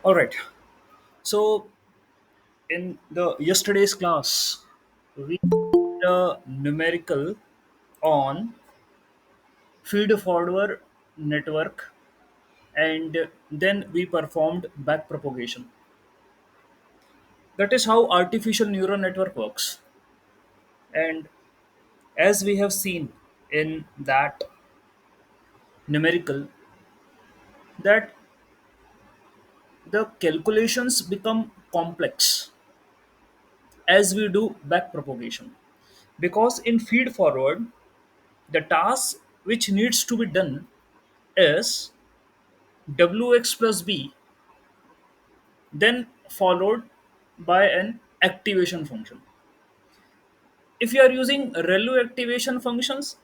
All right. So in the yesterday's class, we did a numerical on feed forward network, and then we performed back propagation. That is how artificial neural network works. And as we have seen in that numerical, that the calculations become complex as we do back propagation, because in feed forward the task which needs to be done is wx plus b, then followed by an activation function. If you are using ReLU activation functions,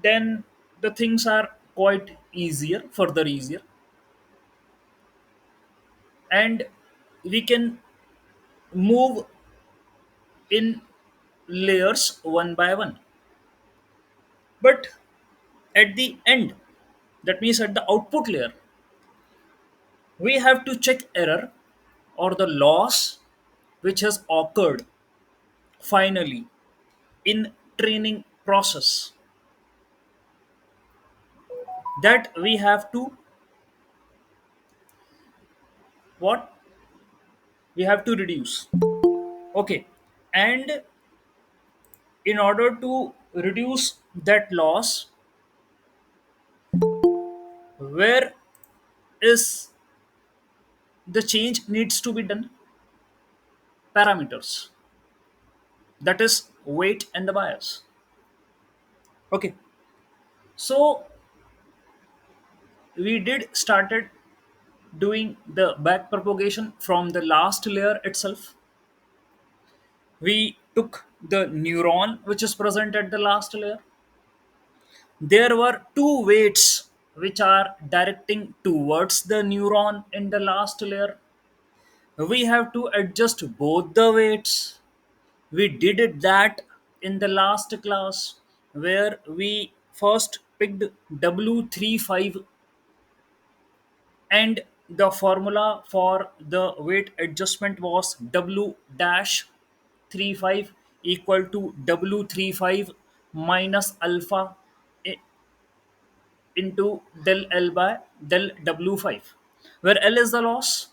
then the things are quite easier, further easier, and we can move in layers one by one. But at the end, that means at the output layer, we have to check error or the loss which has occurred finally in training process, that we have to what we have to reduce. Okay. And in order to reduce that loss, where is the change needs to be done? Parameters, that is weight and the bias. Okay. So we did started doing the back propagation from the last layer itself. We took the neuron which is present at the last layer. There were two weights which are directing towards the neuron in the last layer. We have to adjust both the weights. We did it that in the last class, where we first picked W35, and the formula for the weight adjustment was W dash 35 equal to W35 minus alpha into del L by del W5, where L is the loss,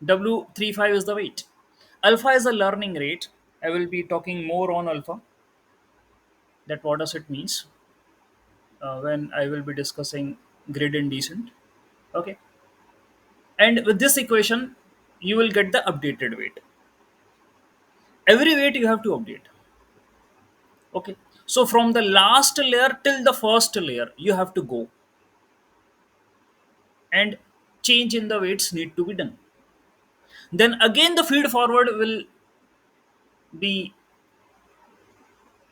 W35 is the weight. Alpha is the learning rate. I will be talking more on alpha, that what does it means when I will be discussing gradient descent. Okay. And with this equation, you will get the updated weight. Every weight you have to update. Okay. So from the last layer till the first layer, you have to go, and change in the weights need to be done. Then again the feed forward will be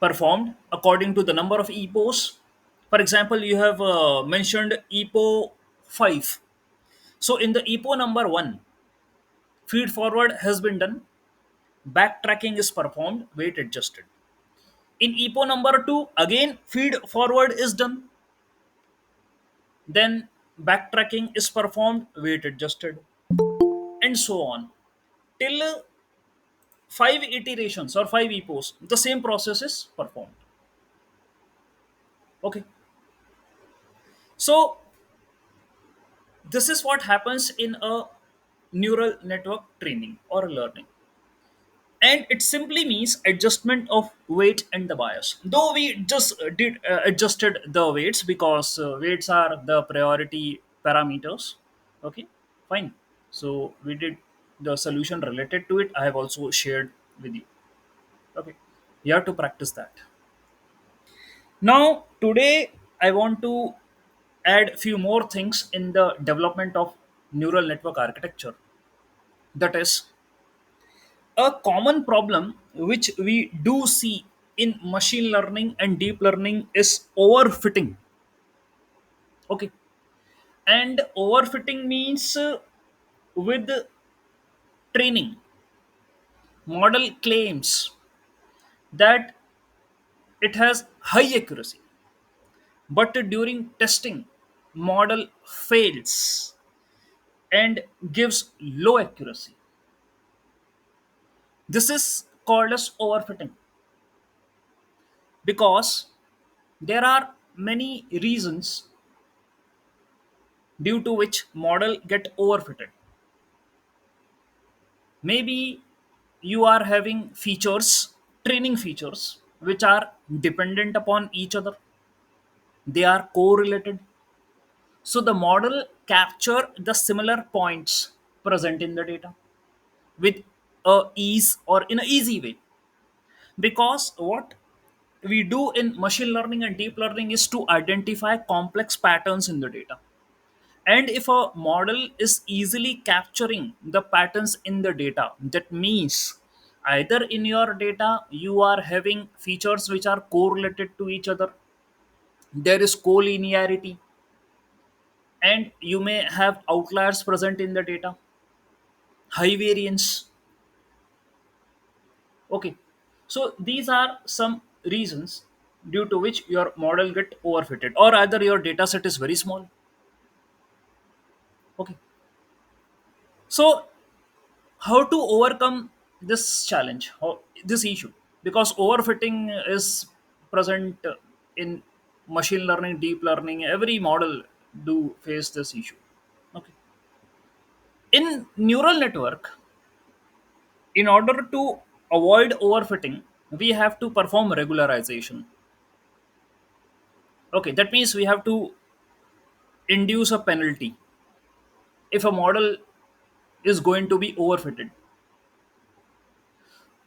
performed according to the number of EPOs. For example, you have mentioned EPO 5. So in the EPO number 1, feed forward has been done, backtracking is performed, weight adjusted. In EPO number 2, again feed forward is done, then backtracking is performed, weight adjusted, and so on till 5 iterations or 5 EPOs. The same process is performed. Okay. So this is what happens in a neural network training or learning, and it simply means adjustment of weight and the bias. Though we just did adjusted the weights, because weights are the priority parameters. Okay, fine. So we did the solution related to it. I have also shared with you. Okay, you have to practice that. Now today I want to add few more things in the development of neural network architecture. That is, a common problem which we do see in machine learning and deep learning is overfitting. Okay. And overfitting means with training, model claims that it has high accuracy, but during testing, model fails. and gives low accuracy. This is called as overfitting because there are many reasons due to which model get overfitted. Maybe you are having features, training features, which are dependent upon each other. They are correlated. So the model capture the similar points present in the data with a ease or in an easy way. Because what we do in machine learning and deep learning is to identify complex patterns in the data. And if a model is easily capturing the patterns in the data, that means either in your data you are having features which are correlated to each other, there is collinearity, and you may have outliers present in the data, high variance. Okay, so these are some reasons due to which your model get overfitted, or either your data set is very small. Okay, so how to overcome this challenge, how, this issue, because overfitting is present in machine learning, deep learning, every model do face this issue. Okay, in neural network, in order to avoid overfitting, we have to perform regularization. Okay, that means we have to induce a penalty if a model is going to be overfitted.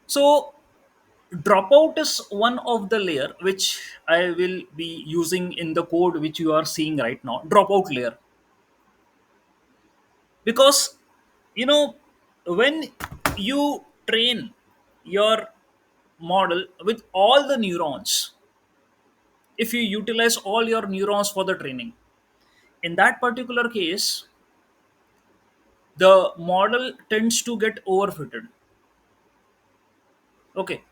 So dropout is one of the layer which I will be using in the code which you are seeing right now, dropout layer. Because you know, when you train your model with all the neurons, if you utilize all your neurons for the training, in that particular case the model tends to get overfitted. Okay,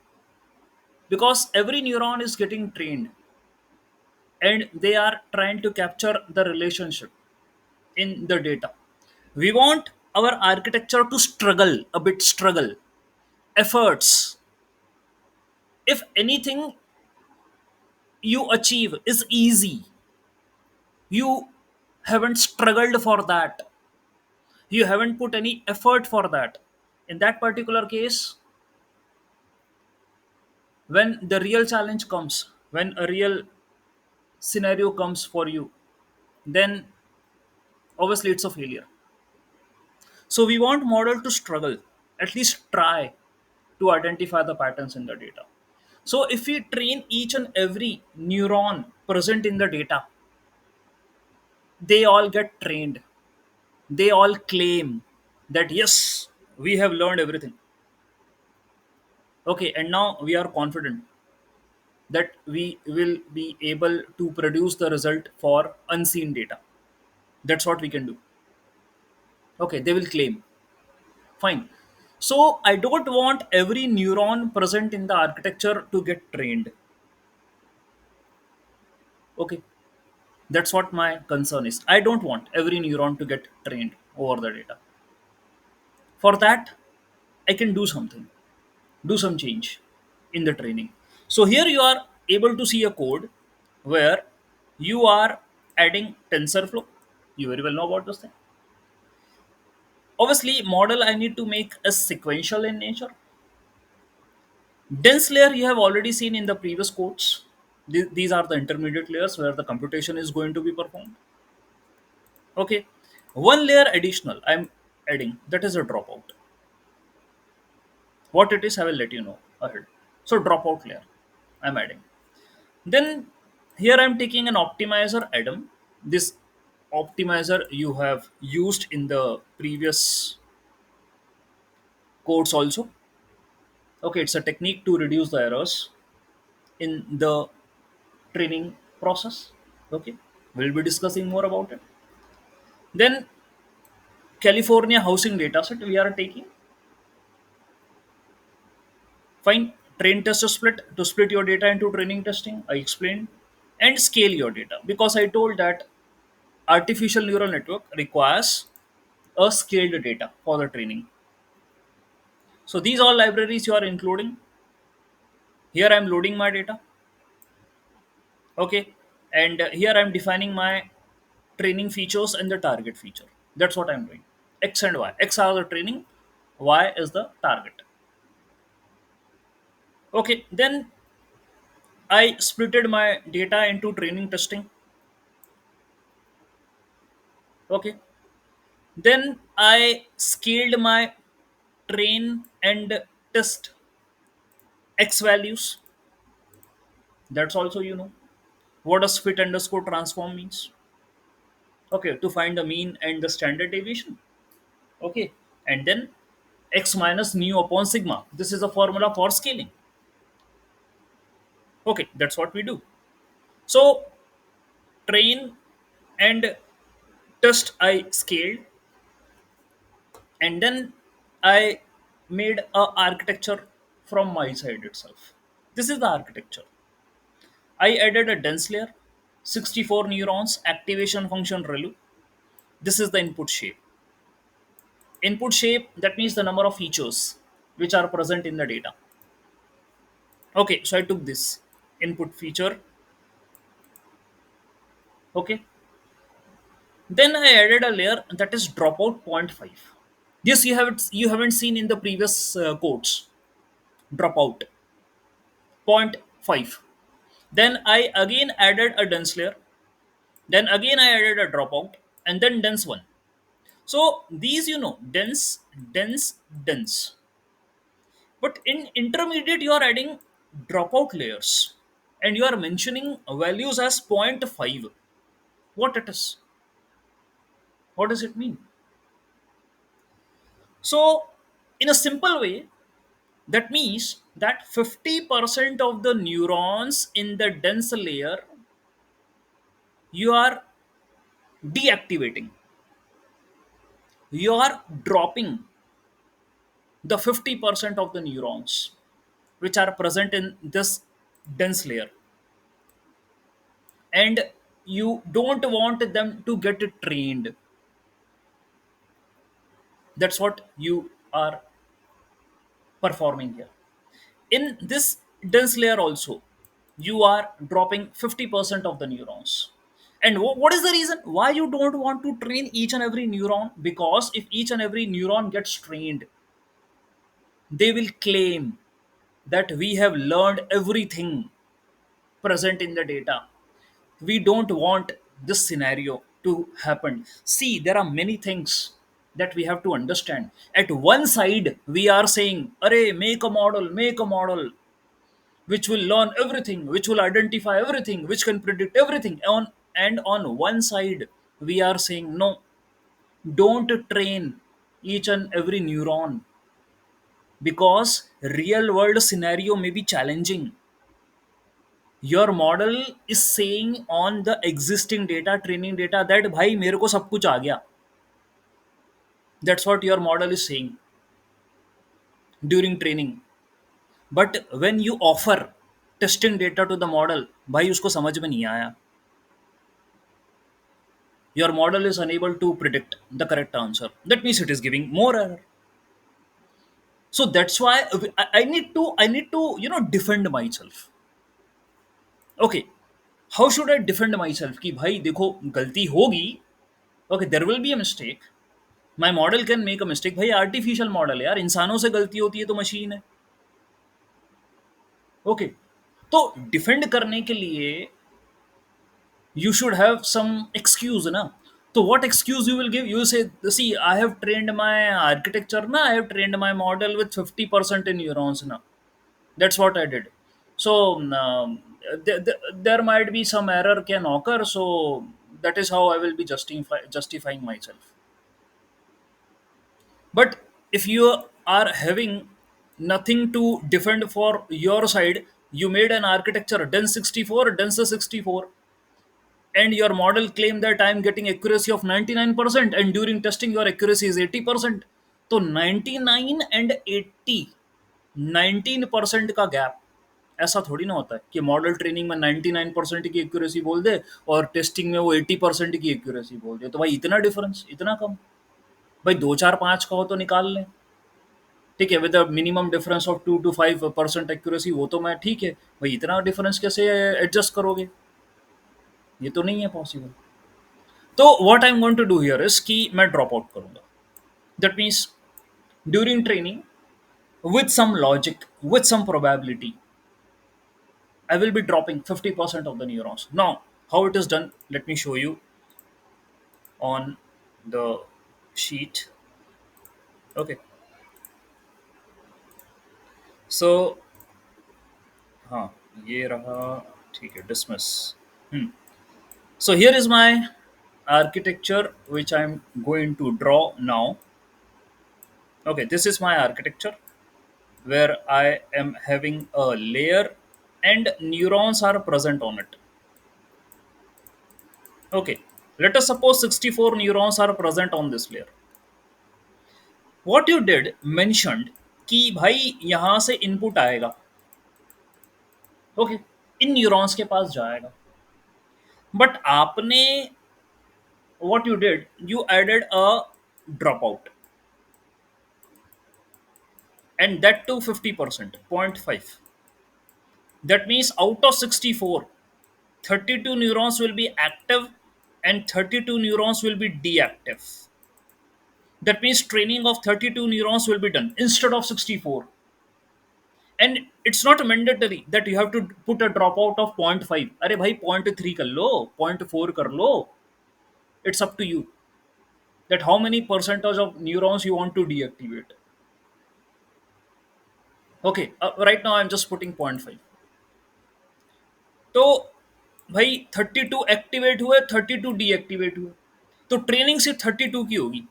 because every neuron is getting trained and they are trying to capture the relationship in the data. We want our architecture to struggle a bit, struggle efforts. If anything you achieve is easy, you haven't struggled for that, you haven't put any effort for that. In that particular case, when the real challenge comes, when a real scenario comes for you, then obviously it's a failure. So we want model to struggle, at least try to identify the patterns in the data. So if we train each and every neuron present in the data, they all get trained. They all claim that yes, we have learned everything. Okay, and now we are confident that we will be able to produce the result for unseen data. That's what we can do. Okay, they will claim. Fine. So I don't want every neuron present in the architecture to get trained. Okay. That's what my concern is. I don't want every neuron to get trained over the data. For that, I can do something, do some change in the training. So here you are able to see a code where you are adding TensorFlow. You very well know about this thing. Obviously, model I need to make a sequential in nature. Dense layer you have already seen in the previous codes. These are the intermediate layers where the computation is going to be performed. Okay, one layer additional I'm adding, that is a dropout. What it is, I will let you know ahead. So dropout layer I'm adding. Then here I'm taking an optimizer Adam. This optimizer you have used in the previous codes also. Okay, it's a technique to reduce the errors in the training process. Okay, we'll be discussing more about it. Then California housing dataset we are taking. Fine. Train test to split your data into training testing. I explained, and scale your data because I told that artificial neural network requires a scaled data for the training. So these all libraries you are including. Here I'm loading my data. Okay. And here I'm defining my training features and the target feature. That's what I'm doing. X and Y. X are the training, Y is the target. Okay. Then I splitted my data into training testing. Okay. Then I scaled my train and test X values. That's also you know. What does fit underscore transform means? Okay, to find the mean and the standard deviation. Okay, and then x minus nu upon sigma. This is a formula for scaling. Okay, that's what we do. So train and test I scaled, and then I made a architecture from my side itself. This is the architecture. I added a dense layer, 64 neurons, activation function ReLU. This is the input shape. Input shape, that means the number of features which are present in the data. Okay, so I took this input feature. Okay, then I added a layer that is dropout point 0.5. This you haven't seen in the previous codes. Dropout point 0.5. Then I again added a dense layer. Then again I added a dropout, and then dense one. So these dense, dense, dense. But in intermediate, you are adding dropout layers, and you are mentioning values as zero point 0.5. What it is? What does it mean? So, in a simple way, that means that 50% of the neurons in the dense layer you are deactivating. You are dropping the 50% of the neurons which are present in this dense layer, and you don't want them to get trained. That's what you are performing here. In this dense layer also, you are dropping 50% of the neurons. And what is the reason why you don't want to train each and every neuron? Because if each and every neuron gets trained, they will claim that we have learned everything present in the data. We don't want this scenario to happen. See, there are many things that we have to understand. At one side, we are saying, Array, make a model which will learn everything, which will identify everything, which can predict everything. And on one side, we are saying, no, don't train each and every neuron, because real world scenario may be challenging. Your model is saying on the existing data, training data, that bhai mere ko sab kuch aa gaya. That's what your model is saying during training. But when you offer testing data to the model, bhai usko samajh mein nahi aaya. Your model is unable to predict the correct answer. That means it is giving more error. So that's why I need to defend myself. Okay, how should I defend myself? कि भाई देखो गलती होगी. Okay, there will be a mistake. My model can make a mistake. भाई artificial model है यार, इंसानों से गलती होती है तो मशीन है. ओके, तो डिफेंड करने के लिए you should have some excuse na. So what excuse you will give? You say, see, I have trained my architecture na, I have trained my model with 50% in neurons na. That's what I did. So there might be some error can occur, so that is how I will be justifying myself. But if you are having nothing to defend for your side, you made an architecture dense 64, denser 64, and your model claim that I am getting accuracy of 99%, and during testing your accuracy is 80%. तो 99 and 80, 19% का gap. ऐसा थोड़ी ना होता है कि model training में 99% की एक्यूरेसी बोल दे और टेस्टिंग में वो 80% की एक्यूरेसी बोल दे. तो भाई इतना डिफरेंस, इतना कम. भाई 2 4 5 का हो तो निकाल लें, ठीक है, with minimum difference of 2 to 5% accuracy, वो तो मैं ठीक है। भाई इतना डिफरेंस कैसे एडजस्ट करोगे, ये तो नहीं है पॉसिबल। तो what I am going to do here is कि मैं ड्रॉप आउट करूंगा। That means during training, with some logic, with some probability, I will be dropping 50% of the neurons. Now, how it is done, let me show you on the sheet. Okay, so हाँ ये रहा, ठीक है, dismiss. Hmm. So here is my architecture which I am going to draw now. Okay, this is my architecture where I am having a layer and neurons are present on it. Okay, let us suppose 64 neurons are present on this layer. What you did mentioned कि भाई यहां से input आएगा, okay, इन neurons के पास जाएगा, but आपने what you did, you added a dropout, and that to 50%, 0.5. That means out of 64, 32 neurons will be active and 32 neurons will be deactive. That means training of 32 neurons will be done instead of 64. And it's not mandatory that you have to put a dropout of 0.5. अरे भाई 0.3 कर लो, 0.4 कर लो. It's up to you that how many percentage of neurons you want to deactivate. Okay, right now I'm just putting 0.5. तो भाई 32 activate हुए, 32 deactivate हुए, तो training सिर्फ 32 की होगी।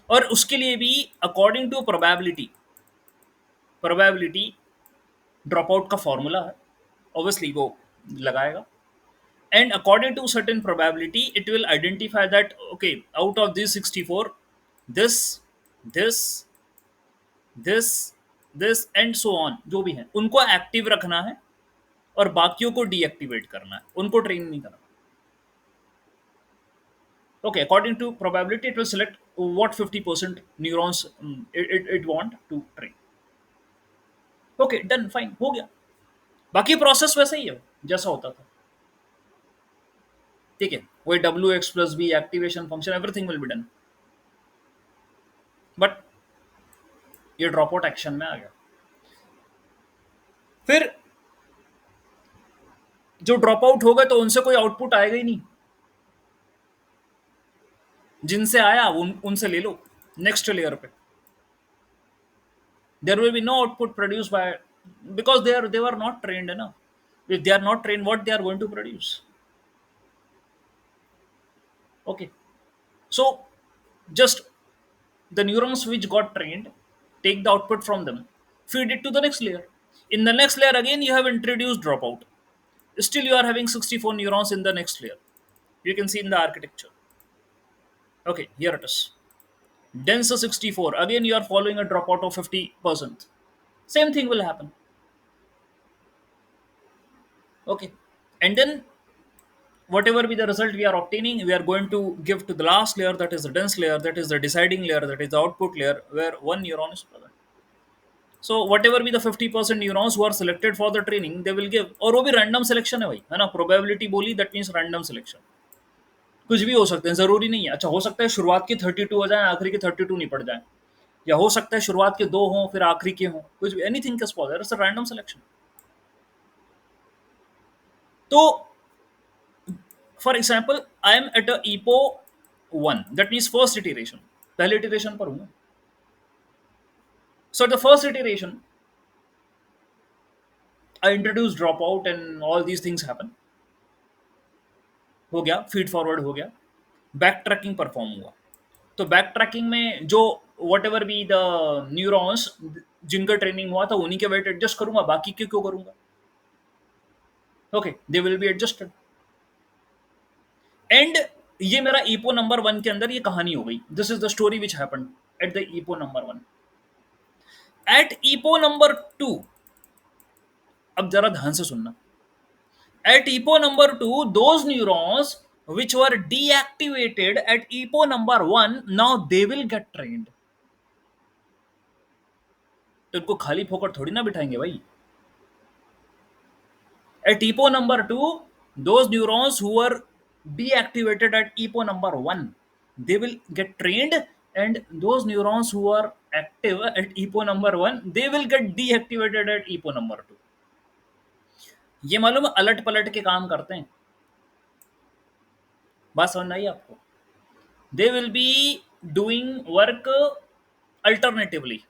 और उसके लिए भी according to probability, probability drop out का फॉर्मूला है, ऑब्वियसली वो लगाएगा, and according to certain probability it will identify that okay, out of these 64, this, this, this, this and so on जो भी है उनको एक्टिव रखना है और बाकियों को डीएक्टिवेट करना है, उनको ट्रेन नहीं करना। Okay, according to probability it will select what 50% neurons it want to train. Okay, done, fine, हो गया। बाकी प्रोसेस वैसे ही है जैसा होता था, ठीक है, वही W X plus B activation function, everything will be done, but ये ड्रॉप आउट एक्शन में आ गया। फिर जो ड्रॉप आउट हो गए तो उनसे कोई आउटपुट आएगा ही नहीं, जिनसे आया उनसे ले लो नेक्स्ट लेयर पे। There will be no output produce by, because they are not trained है ना। If they are not trained, what they are going to produce? Okay, so just the neurons which got trained, take the output from them, feed it to the next layer. In the next layer again you have introduced dropout, still you are having 64 neurons in the next layer. You can see in the architecture. Okay, here it is. Dense 64. Again, you are following a dropout of 50%. Same thing will happen. Okay. And then, whatever be the result we are obtaining, we are going to give to the last layer, that is the dense layer, that is the deciding layer, that is the output layer, where one neuron is present. So, whatever be the 50% neurons who are selected for the training, they will give. और वो भी random selection है भाई, है ना? Probability बोली, that means random selection. कुछ भी हो सकते हैं, जरूरी नहीं है। अच्छा, हो सकता है शुरुआत के 32 हो जाए, आखिरी के 32 नहीं पड़ जाए, या हो सकता है शुरुआत के 2 हों फिर आखिरी के हों, कुछ भी, anything can spoiler, it's a random selection. तो for example I am at a epoch 1, that means first iteration, पहले इटरेशन पर हूं। So the first iteration I introduce drop out and all these things happen, हो गया, feed forward हो गया, back tracking perform हुआ। तो बैक ट्रैकिंग में जो what ever be the neurons जिनका ट्रेनिंग हुआ था उन्हीं के वेट एडजस्ट करूंगा, बाकी के क्यों करूंगा? Okay, they will be adjusted. And ये मेरा ईपो नंबर 1 के अंदर ये कहानी हो गई। This is the story which happened at the epoch number 1। At epoch number 2, अब जरा ध्यान से सुनना, at epoch number 2 those neurons which were deactivated at EPO number 1, now they will get trained. तो इनको खाली फोकट थोड़ी ना बिठाएंगे भाई. At EPO number 2, those neurons who were deactivated at EPO number 1, they will get trained, and those neurons who are active at EPO number 1, they will get deactivated at EPO number 2. ये मालूम है a lot पलट के काम करते हैं. बात समझ आई आपको? They will be doing work alternatively.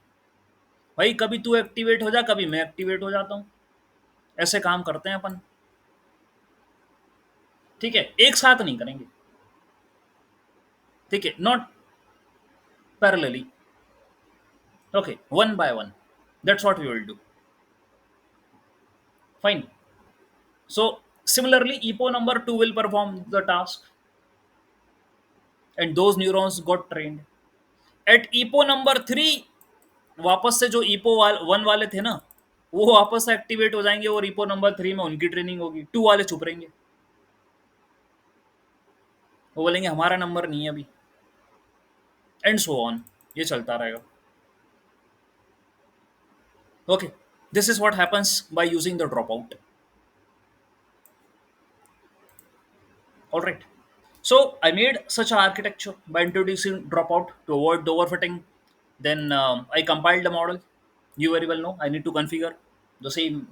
भाई कभी तू एक्टिवेट हो जा, कभी मैं एक्टिवेट हो जाता हूँ. ऐसे काम करते हैं अपन. ठीक है, एक साथ नहीं करेंगे. ठीक है, not parallelly. Okay, one by one. That's what we will do. Fine. So similarly, EPO number 2 will perform the task, and those neurons got trained. At EPO number 3, वापस से जो EPO 1 वाले थे ना, वो वापस से एक्टिवेट हो जाएंगे और EPO नंबर 3 में उनकी ट्रेनिंग होगी. 2 वाले चुप रहेंगे. वो बोलेंगे हमारा नंबर नहीं है अभी, एंड सो ऑन. ये चलता रहेगा. Okay, this is what happens by using the dropout. All right. So I made such an architecture by introducing dropout to avoid the overfitting. Then I compiled the model. You very well know I need to configure the same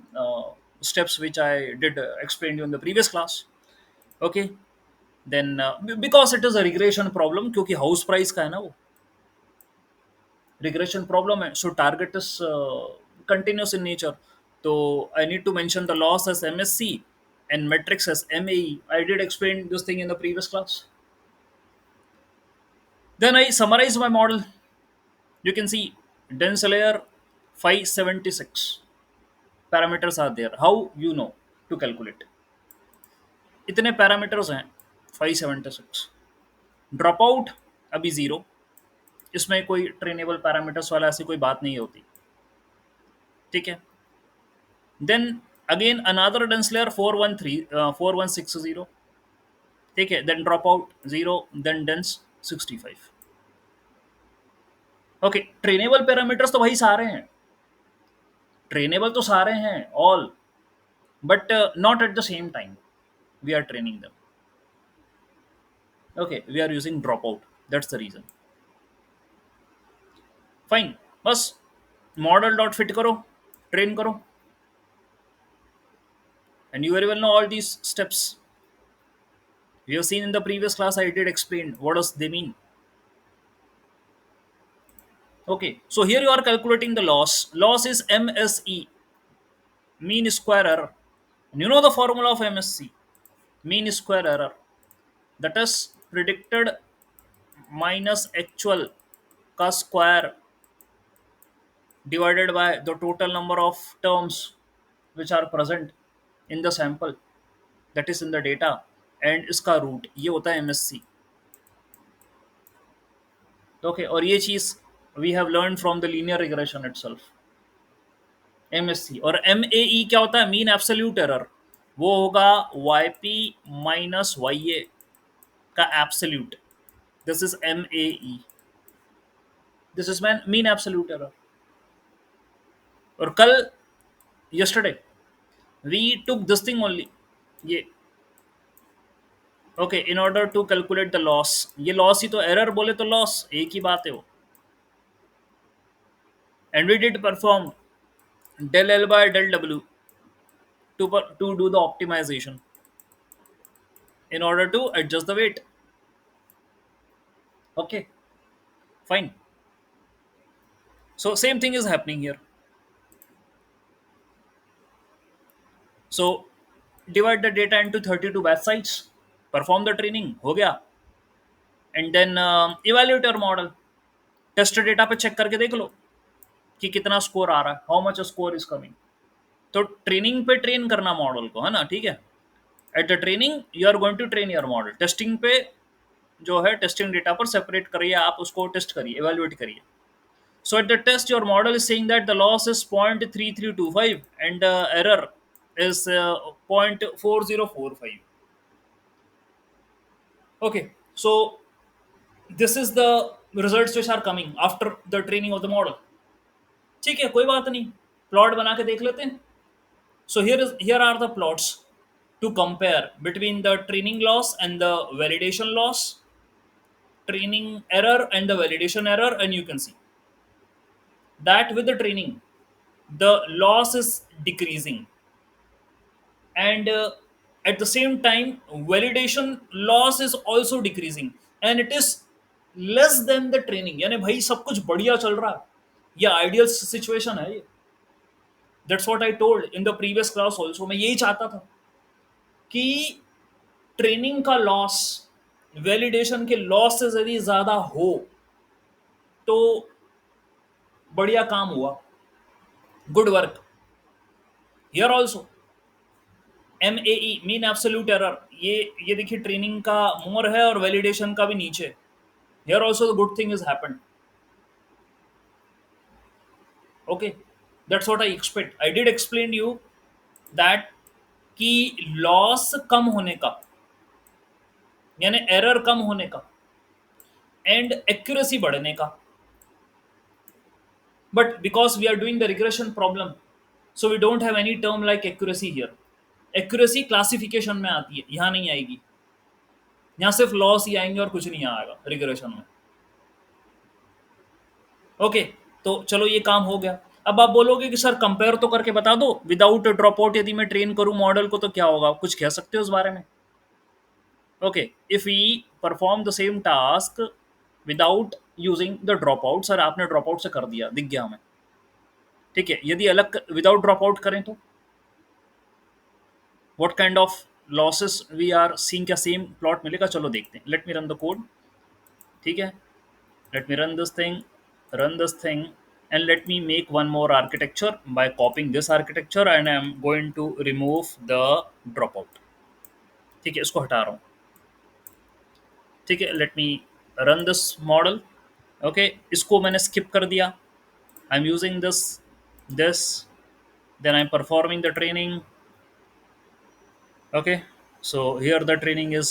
steps which I did explain you in the previous class. Okay. Then because it is a regression problem, क्योंकि house price का है ना वो, regression problem है. So target is continuous in nature. So I need to mention the loss as MSC and metrics as MAE. I did explain this thing in the previous class. Then I summarize my model. You can see dense layer 576 parameters are there. How you know to calculate? इतने parameters हैं 576. Dropout अभी 0. इसमें कोई trainable parameters वाला ऐसी कोई बात नहीं होती. ठीक है. Then again another dense layer 4160. ठीक है. Then drop out 0. Then dense 65. Okay. Trainable parameters तो वही सारे हैं. ट्रेनेबल तो सारे हैं all, but not at the same time we are training them. Okay, we are using dropout. That's the reason. Fine. बस मॉडल डॉट फिट करो, train करो, and you very well know all these steps. We have seen in the previous class. I did explain what does they mean. Okay, so here you are calculating the loss. Loss is MSE, mean square error. And you know the formula of MSE, mean square error. That is predicted minus actual का square divided by the total number of terms which are present in the sample, that is in the data, and इसका root. ये होता है MSC. Okay. और ये चीज we have learn from the linear regression itself. MSC. और MAE क्या होता है? Mean absolute error. वो होगा YP माइनस YA का absolute. This is MAE. This is mean absolute error. और कल yesterday we took this thing only, ये. Okay. In order to calculate the loss. ये लॉस ही तो, एरर बोले तो लॉस, एक ही बात है वो. And we did perform del L by del W to do the optimization in order to adjust the weight. Okay, fine. So same thing is happening here. So divide the data into 32 batch sites, perform the training, हो गया. And then evaluate your model. Test data पे check करके देख लो कि कितना score आ रहा है, how much score is coming. तो ट्रेनिंग पे ट्रेन करना मॉडल को, है ना. ठीक है. At the training you are going to train your model. Testing पे जो है, टेस्टिंग डेटा पर सेपरेट करिए, आप उसको टेस्ट करिए, एवेल्युएट करिए. So at the test, your model is saying that the loss is 0.3325 and the error is 0.4045. Okay, so this is the results which are coming after the training of the model. ठीक है, कोई बात नहीं, plot बना के देख लेते हैं. So here are the plots to compare between the training loss and the validation loss, training error and the validation error, and you can see that with the training, the loss is decreasing, and at the same time, validation loss is also decreasing, and it is less than the training. यानी भाई सब कुछ बढ़िया चल रहा है, ये ideal situation है ये. That's what I told in the previous class also. मैं यही चाहता था कि ट्रेनिंग का लॉस वैलिडेशन के लॉस से यदि ज्यादा हो तो बढ़िया काम हुआ, good work. Here also M A E mean absolute error, ये देखिए ट्रेनिंग का मोर है और वैलिडेशन का भी नीचे. Here also the good thing is happened. Okay, that's what I expect. I did explain you that कि लॉस कम होने का यानी एरर कम होने का एंड एक्यूरेसी बढ़ने का. But because we are doing the regression problem, so we don't have any term like accuracy here. Accuracy classification में आती है, यहाँ नहीं आएगी. यहाँ सिर्फ लॉस ही आएंगे और कुछ नहीं आएगा रिग्रेशन में. ओके, तो चलो ये काम हो गया. अब आप बोलोगे कि सर कंपेयर तो करके बता दो, विदाउट ड्रॉप आउट यदि मैं ट्रेन करूं मॉडल को तो क्या होगा, कुछ कह सकते हो उस बारे में? Okay, if we perform the same task without using the drop out. Sir आपने ड्रॉप आउट से कर दिया, दिख गया हमें. ठीक है, यदि अलग विदाउट ड्रॉप आउट करें तो what kind of losses we are seeing, क्या सेम प्लॉट मिलेगा? चलो देखते हैं. Late me run the code. ठीक है, let me run this thing and let me make one more architecture by copying this architecture and I am going to remove the dropout. ठीक है, इसको हटा रहा हूँ. ठीक है, let me run this model. Okay, इसको मैंने skip कर दिया. आई am using this then I'm performing the training. Okay, so here the training is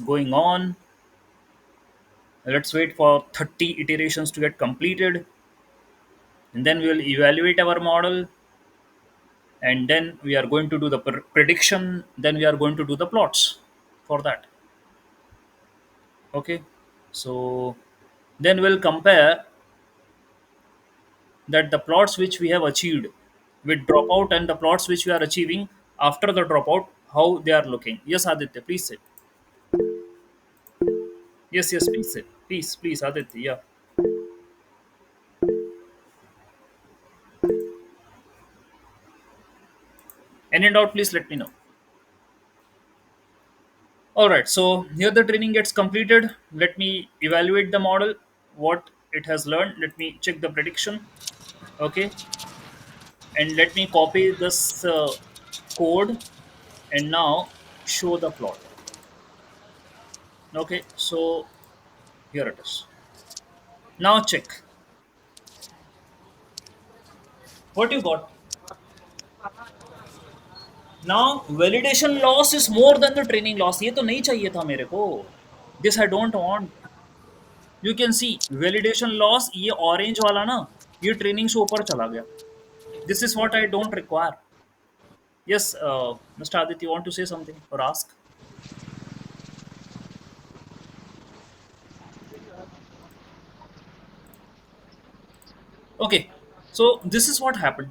going on. Let's wait for 30 iterations to get completed, and then we will evaluate our model, and then we are going to do the prediction, then we are going to do the plots for that. Okay, so then we'll compare that the plots which we have achieved with dropout and the plots which we are achieving after the dropout, how they are looking. Yes, Aditya, please say. Yes, please say. Please, Aditya. Yeah. Any doubt, please let me know. All right, so here the training gets completed. Let me evaluate the model, what it has learned. Let me check the prediction. Okay, and let me copy this code and now show the plot. Okay, so here it is. Now check what you got. Now validation loss is more than the training loss. ये तो नहीं चाहिए था मेरे को. This I don't want. You can see validation loss, ये orange वाला ना, ये training से ऊपर चला गया. This is what I don't require. Yes, Mr. Aditya, you want to say something or ask? Okay, so this is what happened.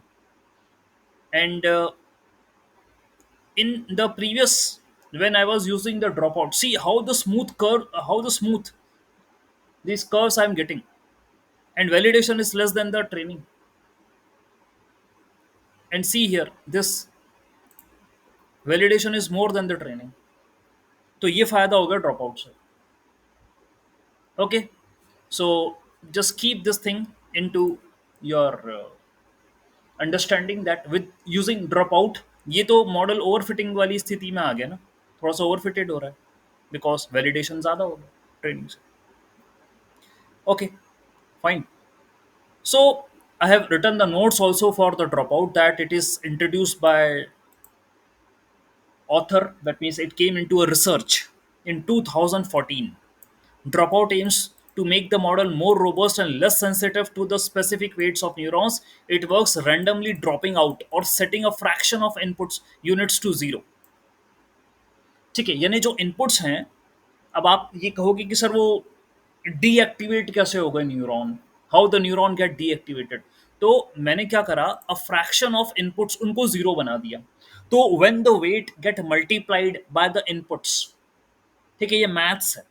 And in the previous, when I was using the dropout, see how the smooth curve, how the smooth these curves I'm getting, and validation is less than the training. And see here, this validation is more than the training. तो ये फायदा होगा drop out से. Okay, so just keep this thing into your understanding that with using drop out, ये तो model overfitting वाली स्थिति में आ गया ना, थोड़ा सा ओवरफिटेड हो रहा है बिकॉज वैलिडेशन ज़्यादा हो गया ट्रेनिंग से. Okay, fine. So I have written the notes also for the dropout that it is introduced by author. That means it came into a research. in 2014. Dropout aims to make the model more robust and less sensitive to the specific weights of neurons. It works randomly dropping out or setting a fraction of inputs units to zero. ठीक है, यानी जो inputs हैं, अब आप ये कहोगे कि सर वो डीएक्टिवेट कैसे होगा neuron, how the neuron get deactivated. तो मैंने क्या करा, अ फ्रैक्शन ऑफ इनपुट्स उनको जीरो बना दिया। तो when the weight get multiplied by the inputs, ठीक है, ये मैथ्स है।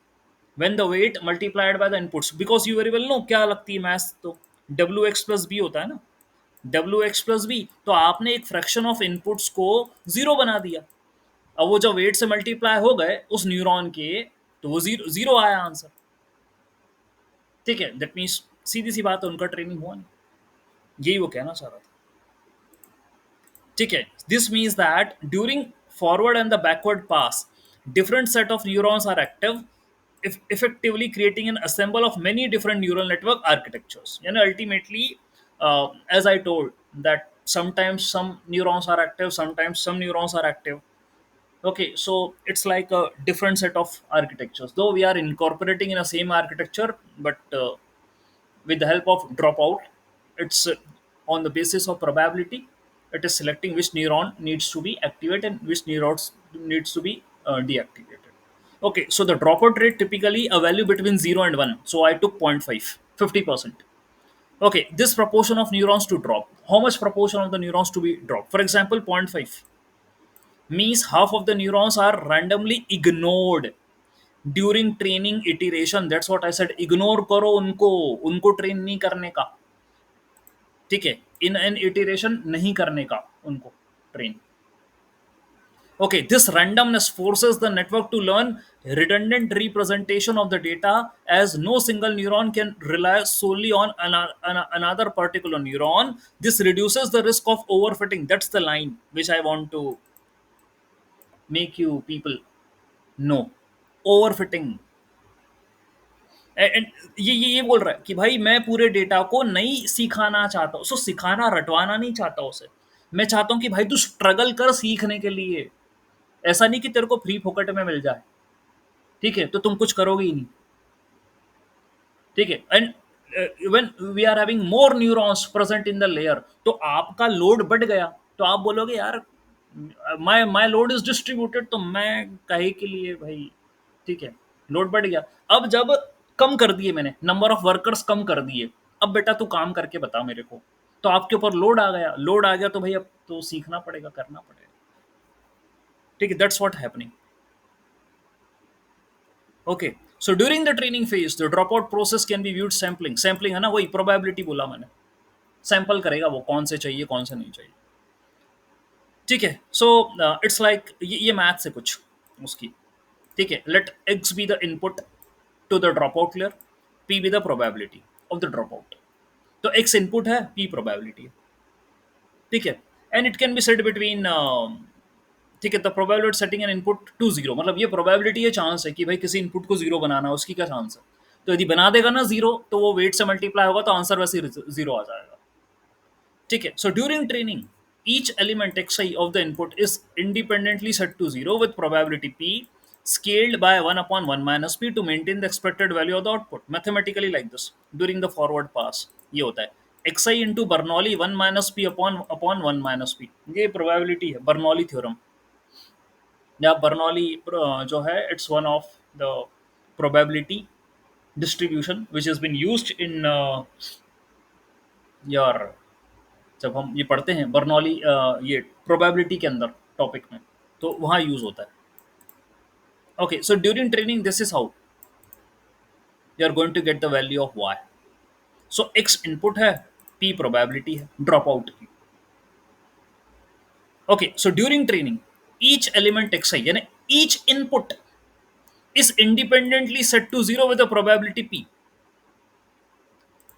When the weight multiplied by the inputs, because you very well know क्या लगती है मैथ्स, तो डब्ल्यू एक्स प्लस बी होता है ना, डब्ल्यू एक्स प्लस बी। तो आपने एक फ्रैक्शन ऑफ इनपुट्स को जीरो बना दिया। अब वो जब वेट से मल्टीप्लाई हो गए उस न्यूरॉन के, तो वो जीरो जीरो आया आंसर। ठीक है, दैट मीन्स सीधी सी बात है, उनका ट्रेनिंग हुआ नहीं, यही वो कहना चाह रहा था। ठीक है, this means that during forward and the backward pass different set of neurons are active, if effectively creating an assemble of many different neural network architectures. Ultimately, as I told, that sometimes some neurons are active, sometimes some neurons are active. Okay, so it's like a different set of architectures, though we are incorporating in a same architecture, but with the help of dropout, it's on the basis of probability, it is selecting which neuron needs to be activated and which neurons needs to be deactivated. Okay, so the dropout rate typically a value between 0 and 1, so I took 0.5, 50%. Okay, this proportion of neurons to drop, how much proportion of the neurons to be dropped? For example, 0.5 means half of the neurons are randomly ignored during training iteration. That's what I said, ignore करो उनको, उनको train नहीं करने का। ठीक है, in an iteration नहीं करने का उनको train. Okay, this randomness forces the network to learn redundant representation of the data, as no single neuron can rely solely on another particular neuron. This reduces the risk of overfitting. That's the line which I want to make you people know. Overfitting। And ये बोल रहा है कि भाई मैं पूरे data को नहीं सिखाना चाहता हूँ, सो सिखाना रटवाना नहीं चाहता उसे। मैं चाहता हूँ कि भाई तू स्ट्रगल कर सीखने के लिए, ऐसा नहीं कि तेरे को फ्री फोकट में मिल जाए। ठीक है, तो तुम कुछ करोगे ही नहीं। ठीक है, and when we are having more neurons present in the layer, तो आपका लोड बढ़ गया। तो आप बोलोगे यार my my load is distributed, तो मैं कहे के लिए भाई। ठीक है, लोड बढ़ गया। अब जब कम कर दिए मैंने, नंबर ऑफ वर्कर्स कम कर दिए, अब बेटा तू काम करके बता मेरे को। तो आपके ऊपर लोड आ गया, लोड आ गया तो भाई अब तो सीखना पड़ेगा, करना पड़ेगा। ठीक है, that's what happening. Okay, so during the training phase the drop out process can be viewed sampling. Sampling है ना, वही प्रोबेबिलिटी बोला मैंने। सैंपल करेगा वो कौन से चाहिए कौन से नहीं चाहिए। ठीक है, सो इट्स लाइक ये मैथ्स है कुछ उसकी। ठीक है, let x be the input to the drop out layer, p be the probability of the drop out. तो एक्स इनपुट है, पी प्रोबेबिलिटी है। ठीक है, and it can be set between, ठीक है, the probability setting an input to zero, मतलब ये probability है, चांस है कि भाई किसी इनपुट को जीरो बनाना है, उसकी क्या चांस है। तो यदि बना देगा ना जीरो, तो वो वेट से मल्टीप्लाई होगा तो आंसर वैसे जीरो आ जाएगा। ठीक है, सो during training each element xi of the input is independently set to 0 with probability p scaled by 1 upon 1 minus p to maintain the expected value of the output, mathematically like this during the forward pass। ये होता है xi into Bernoulli 1 minus p upon 1 minus p, ये probability है, Bernoulli theorem. या Bernoulli जो है, it's one of the probability distribution which has been used in your, जब हम ये पढ़ते हैं बर्नौली ये प्रोबेबिलिटी के अंदर टॉपिक में, तो वहाँ यूज होता है। Okay, so during training this is how you are going to get the value of Y. So X input है, पी प्रोबेबिलिटी है ड्रॉप आउट की। Okay, so during training each element X I, यानी each input is independently set to zero with probability P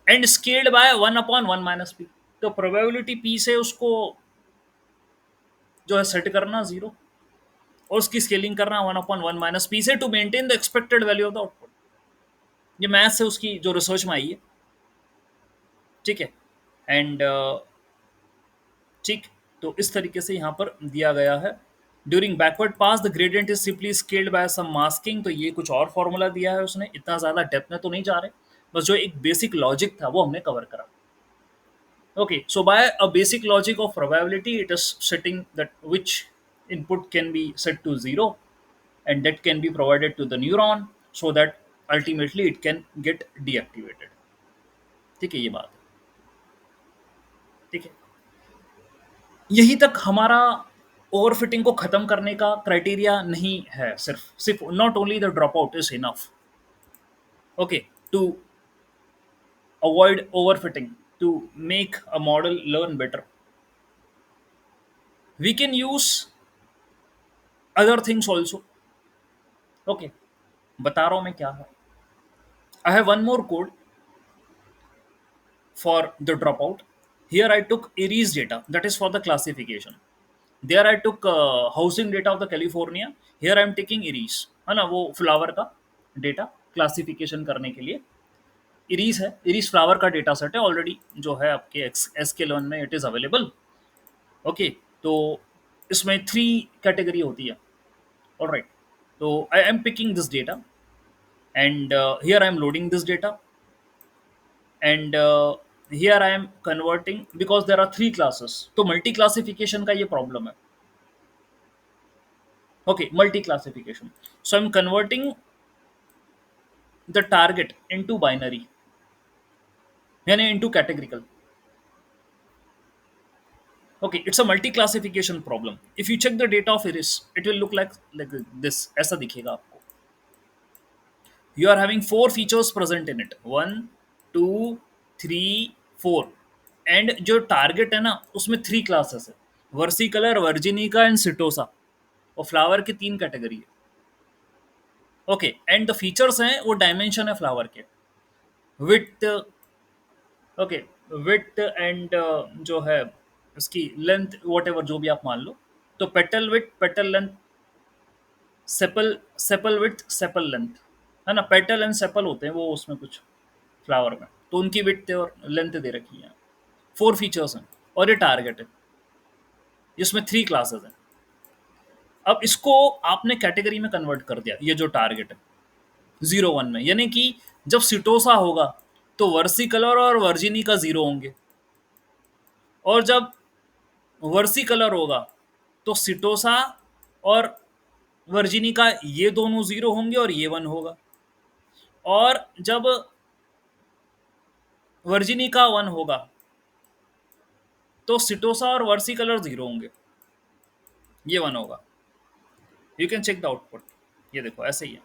and scaled by 1 upon 1 minus P. तो probability P से उसको जो है set करना zero, और उसकी स्केलिंग करना 1 अपॉन 1 माइनस पी से to maintain the expected value of the output. ये मैथ से उसकी जो रिसर्च में आई है। ठीक है, एंड ठीक, तो इस तरीके से यहाँ पर दिया गया है during backward pass the gradient is simply scaled by some masking. तो ये कुछ और फॉर्मूला दिया है उसने, इतना ज़्यादा डेप्थ में तो नहीं जा रहे, बस जो एक बेसिक लॉजिक था वो हमने कवर करा। Okay, so by a basic logic of probability, it is setting that which input can be set to zero, and that can be provided to the neuron so that ultimately it can get deactivated. ठीक है, ये बात है। ठीक है, यही तक हमारा ओवरफिटिंग को खत्म करने का क्राइटेरिया नहीं है। सिर्फ सिर्फ not only the drop out is enough, okay, to avoid overfitting, to make a model learn better, we can use other things also. Okay, बता रहा हूं मैं क्या है। I have one more code for the dropout. Here I took Aries data, that is for the classification. There I took housing data of the California. Here I am taking Aries, है ना, वो flower का data classification करने के लिए इरीज है। इरीज flower का data set है ऑलरेडी, जो है आपके एस के लर्न में इट इज अवेलेबल। ओके, तो इसमें 3 कैटेगरी होती है। ऑलराइट, तो I am picking this data and here I am loading this data, and here I am converting because there are 3 classes, तो मल्टी क्लासिफिकेशन का ये प्रॉब्लम है। Okay, multi classification, so I am converting the target into binary, यानी into categorical. Okay, it's a multi classification problem. If you check the data of iris, it will look like this, ऐसा दिखेगा आपको। You are having 4 features present in it, 1, 2, 3, 4, and जो target है ना उसमें 3 classes है, वर्सी कलर, वर्जिनिका एंड सिटोसा, और फ्लावर की 3 कैटेगरी है। ओके, एंड द फीचर्स हैं वो डायमेंशन है फ्लावर के, विथ, ओके, विथ एंड जो है इसकी लेंथ, वॉट एवर जो भी आप मान लो, तो petal with, petal length, sepal, sepal with, sepal length, है ना, पेटल एंड सेपल होते हैं वो उसमें कुछ फ्लावर में, तो उनकी विड्थ और लेंथ दे रखी है। 4 फीचर्स हैं और ये टारगेट है, जिसमें 3 क्लासेस हैं। अब इसको आपने कैटेगरी में कन्वर्ट कर दिया, ये जो टारगेट है 0, 1 में, यानी कि जब सिटोसा होगा तो वर्सी कलर और वर्जिनी का 0 होंगे, और जब वर्सी कलर होगा तो सिटोसा और वर्जिनी का ये दोनों 0 होंगे और ये 1 होगा, और जब वर्जिनी का 1 होगा तो सिटोसा और वर्सी कलर 0 होंगे, ये 1 होगा। You can check the output, ये देखो ऐसे ही है,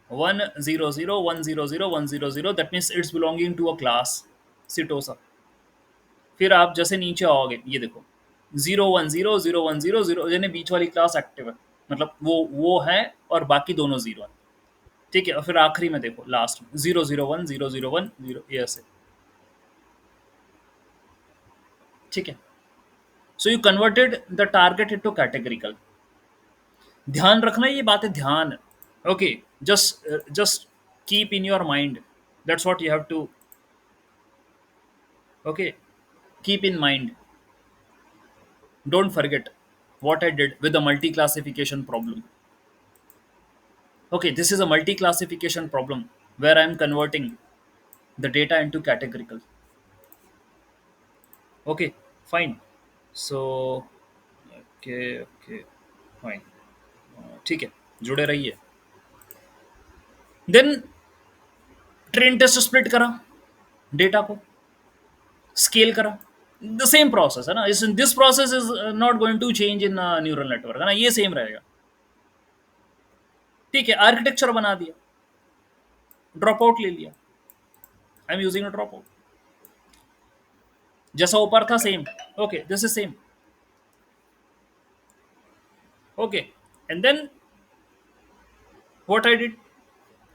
1, 0, 0, 1, 0, 0, 1, 0, 0, that means it's belonging to a class setosa. फिर आप जैसे नीचे आओगे, ये देखो 0, 1, 0, 0, 1, 0, 0, यानी बीच वाली क्लास एक्टिव है, मतलब वो है और बाकी दोनों 0 है। ठीक है, और फिर आखिरी में देखो लास्ट में 0, 0, 1, 0, 0, 1, 0, ये ऐसे। ठीक है, so you converted the target into categorical. ध्यान रखना ये बात है, ध्यान। Okay, just keep in your mind, that's what you have to, okay, keep in mind, don't forget what I did with the multi classification problem. Okay, this is a multi classification problem where I am converting the data into categorical. Okay, fine, so okay, fine, ठीक है, जुड़े रहिए। Then train test split करा, data को scale करा, the same process है ना, इस this process is not going to change in neural network, है ना, ये सेम रहेगा। ठीक है, आर्किटेक्चर बना दिया, ड्रॉप आउट ले लिया, I am using a drop out, जैसा ऊपर था same. Okay, this is same. Okay, and then what I did,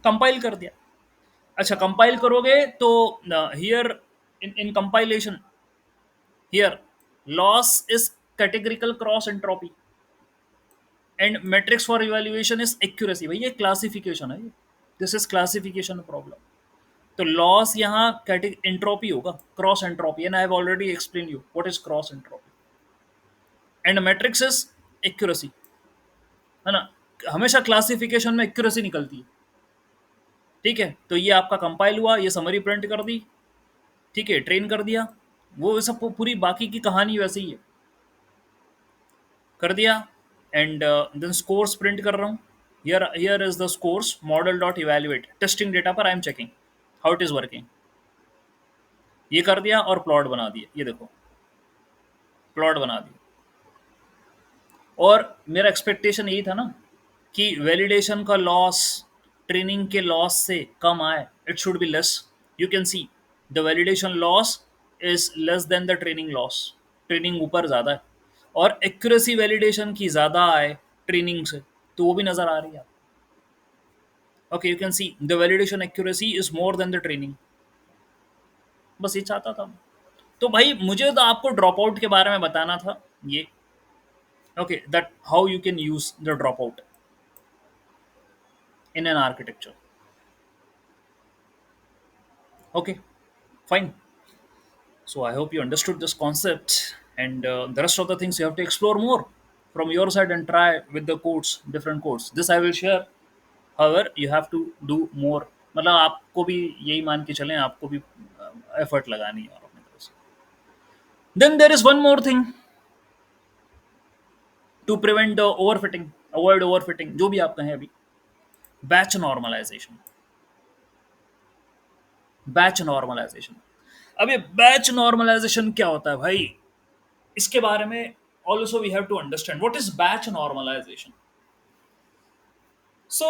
compile कर दिया। अच्छा, कंपाइल करोगे तो here in compilation, here loss is categorical cross entropy and metrics for evaluation is accuracy. भाई ये क्लासिफिकेशन है, दिस इज क्लासिफिकेशन प्रॉब्लम। तो loss यहाँ एंट्रोपी होगा, cross entropy, and I have already explain you what is cross entropy, and matrix is accuracy, है ना, हमेशा classification में एक्यूरेसी निकलती है। ठीक है, तो ये आपका कंपाइल हुआ, ये समरी प्रिंट कर दी, ठीक है, ट्रेन कर दिया, वो सब पूरी बाकी की कहानी वैसे ही है, कर दिया। एंड देन स्कोर्स प्रिंट कर रहा हूँ, here is the scores model dot evaluate testing data पर I am checking how it is working, ये कर दिया और प्लॉट बना दिया, ये देखो प्लॉट बना दिया। और मेरा एक्सपेक्टेशन यही था ना कि वैलिडेशन का लॉस ट्रेनिंग के लॉस से कम आए, it should be less. You can see the validation loss is less than the training loss, training ऊपर ज़्यादा है, और एक्यूरेसी वैलिडेशन की ज़्यादा आए ट्रेनिंग से, तो वो भी नज़र आ रही है। Okay, you can see the validation accuracy is more than the training. बस ये चाहता था। तो भाई मुझे तो आपको ड्रॉप आउट के बारे में बताना था ये। Okay, that how you can use the drop out in an architecture. Okay, fine. So I hope you understood this concept, and the rest of the things you have to explore more from your side and try with the codes, different codes. This I will share. However, you have to do more. मतलब आपको भी यही मान के चलें, आपको भी effort लगानी है और अपनी तरफ से। Then there is one more thing to prevent the overfitting, avoid overfitting, जो भी आप कहें अभी, बैच नॉर्मलाइजेशन। बैच नॉर्मलाइजेशन, अब ये बैच नॉर्मलाइजेशन क्या होता है भाई, इसके बारे में also we have to understand what is batch normalization. So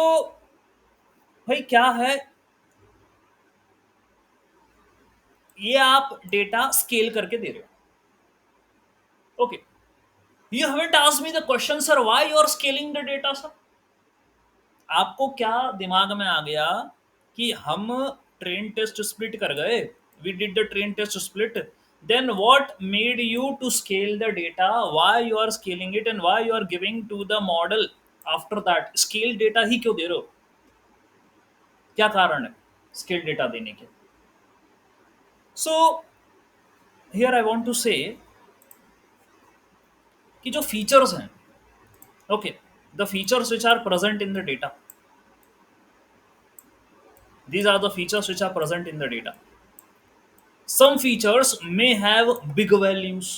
भाई क्या है, ये आप डेटा स्केल करके दे रहे हो। Okay, you haven't asked me the question sir why you are scaling the data sir. आपको क्या दिमाग में आ गया कि हम ट्रेन टेस्ट स्प्लिट कर गए, we did the train test split, then what made you to scale the data, why you are scaling it and why you are giving to the model after that scale data ही क्यों दे रहे हो, क्या कारण है scale data देने के। So here I want to say कि जो फीचर्स हैं, okay, the features which are present in the data, these are the features which are present in the data. Some features may have big values,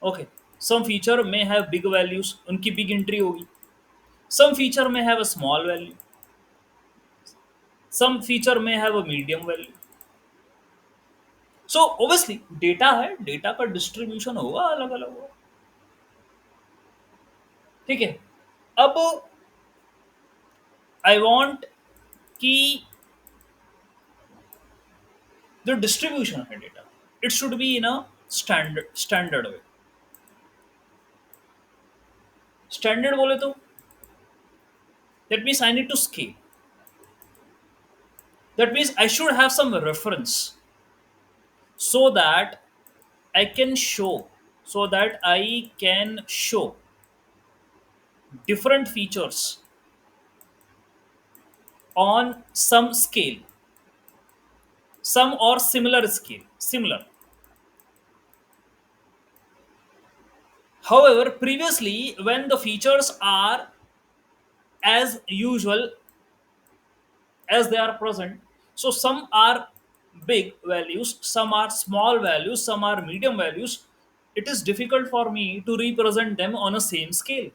okay, some feature may have big values, उनकी big entry होगी, some feature may have a small value, some feature may have a medium value. So obviously data है, data का distribution होगा अलग अलग होगा, ठीक है। अब आई वांट कि जो डिस्ट्रीब्यूशन है data, it should be in a standard way. Standard बोले तो that means I need to scale, that means I should have some reference so that I can show, so that I can show different features on some scale, some or similar scale, similar. However, previously when the features are as usual as they are present, so some are big values, some are small values, some are medium values, it is difficult for me to represent them on a same scale.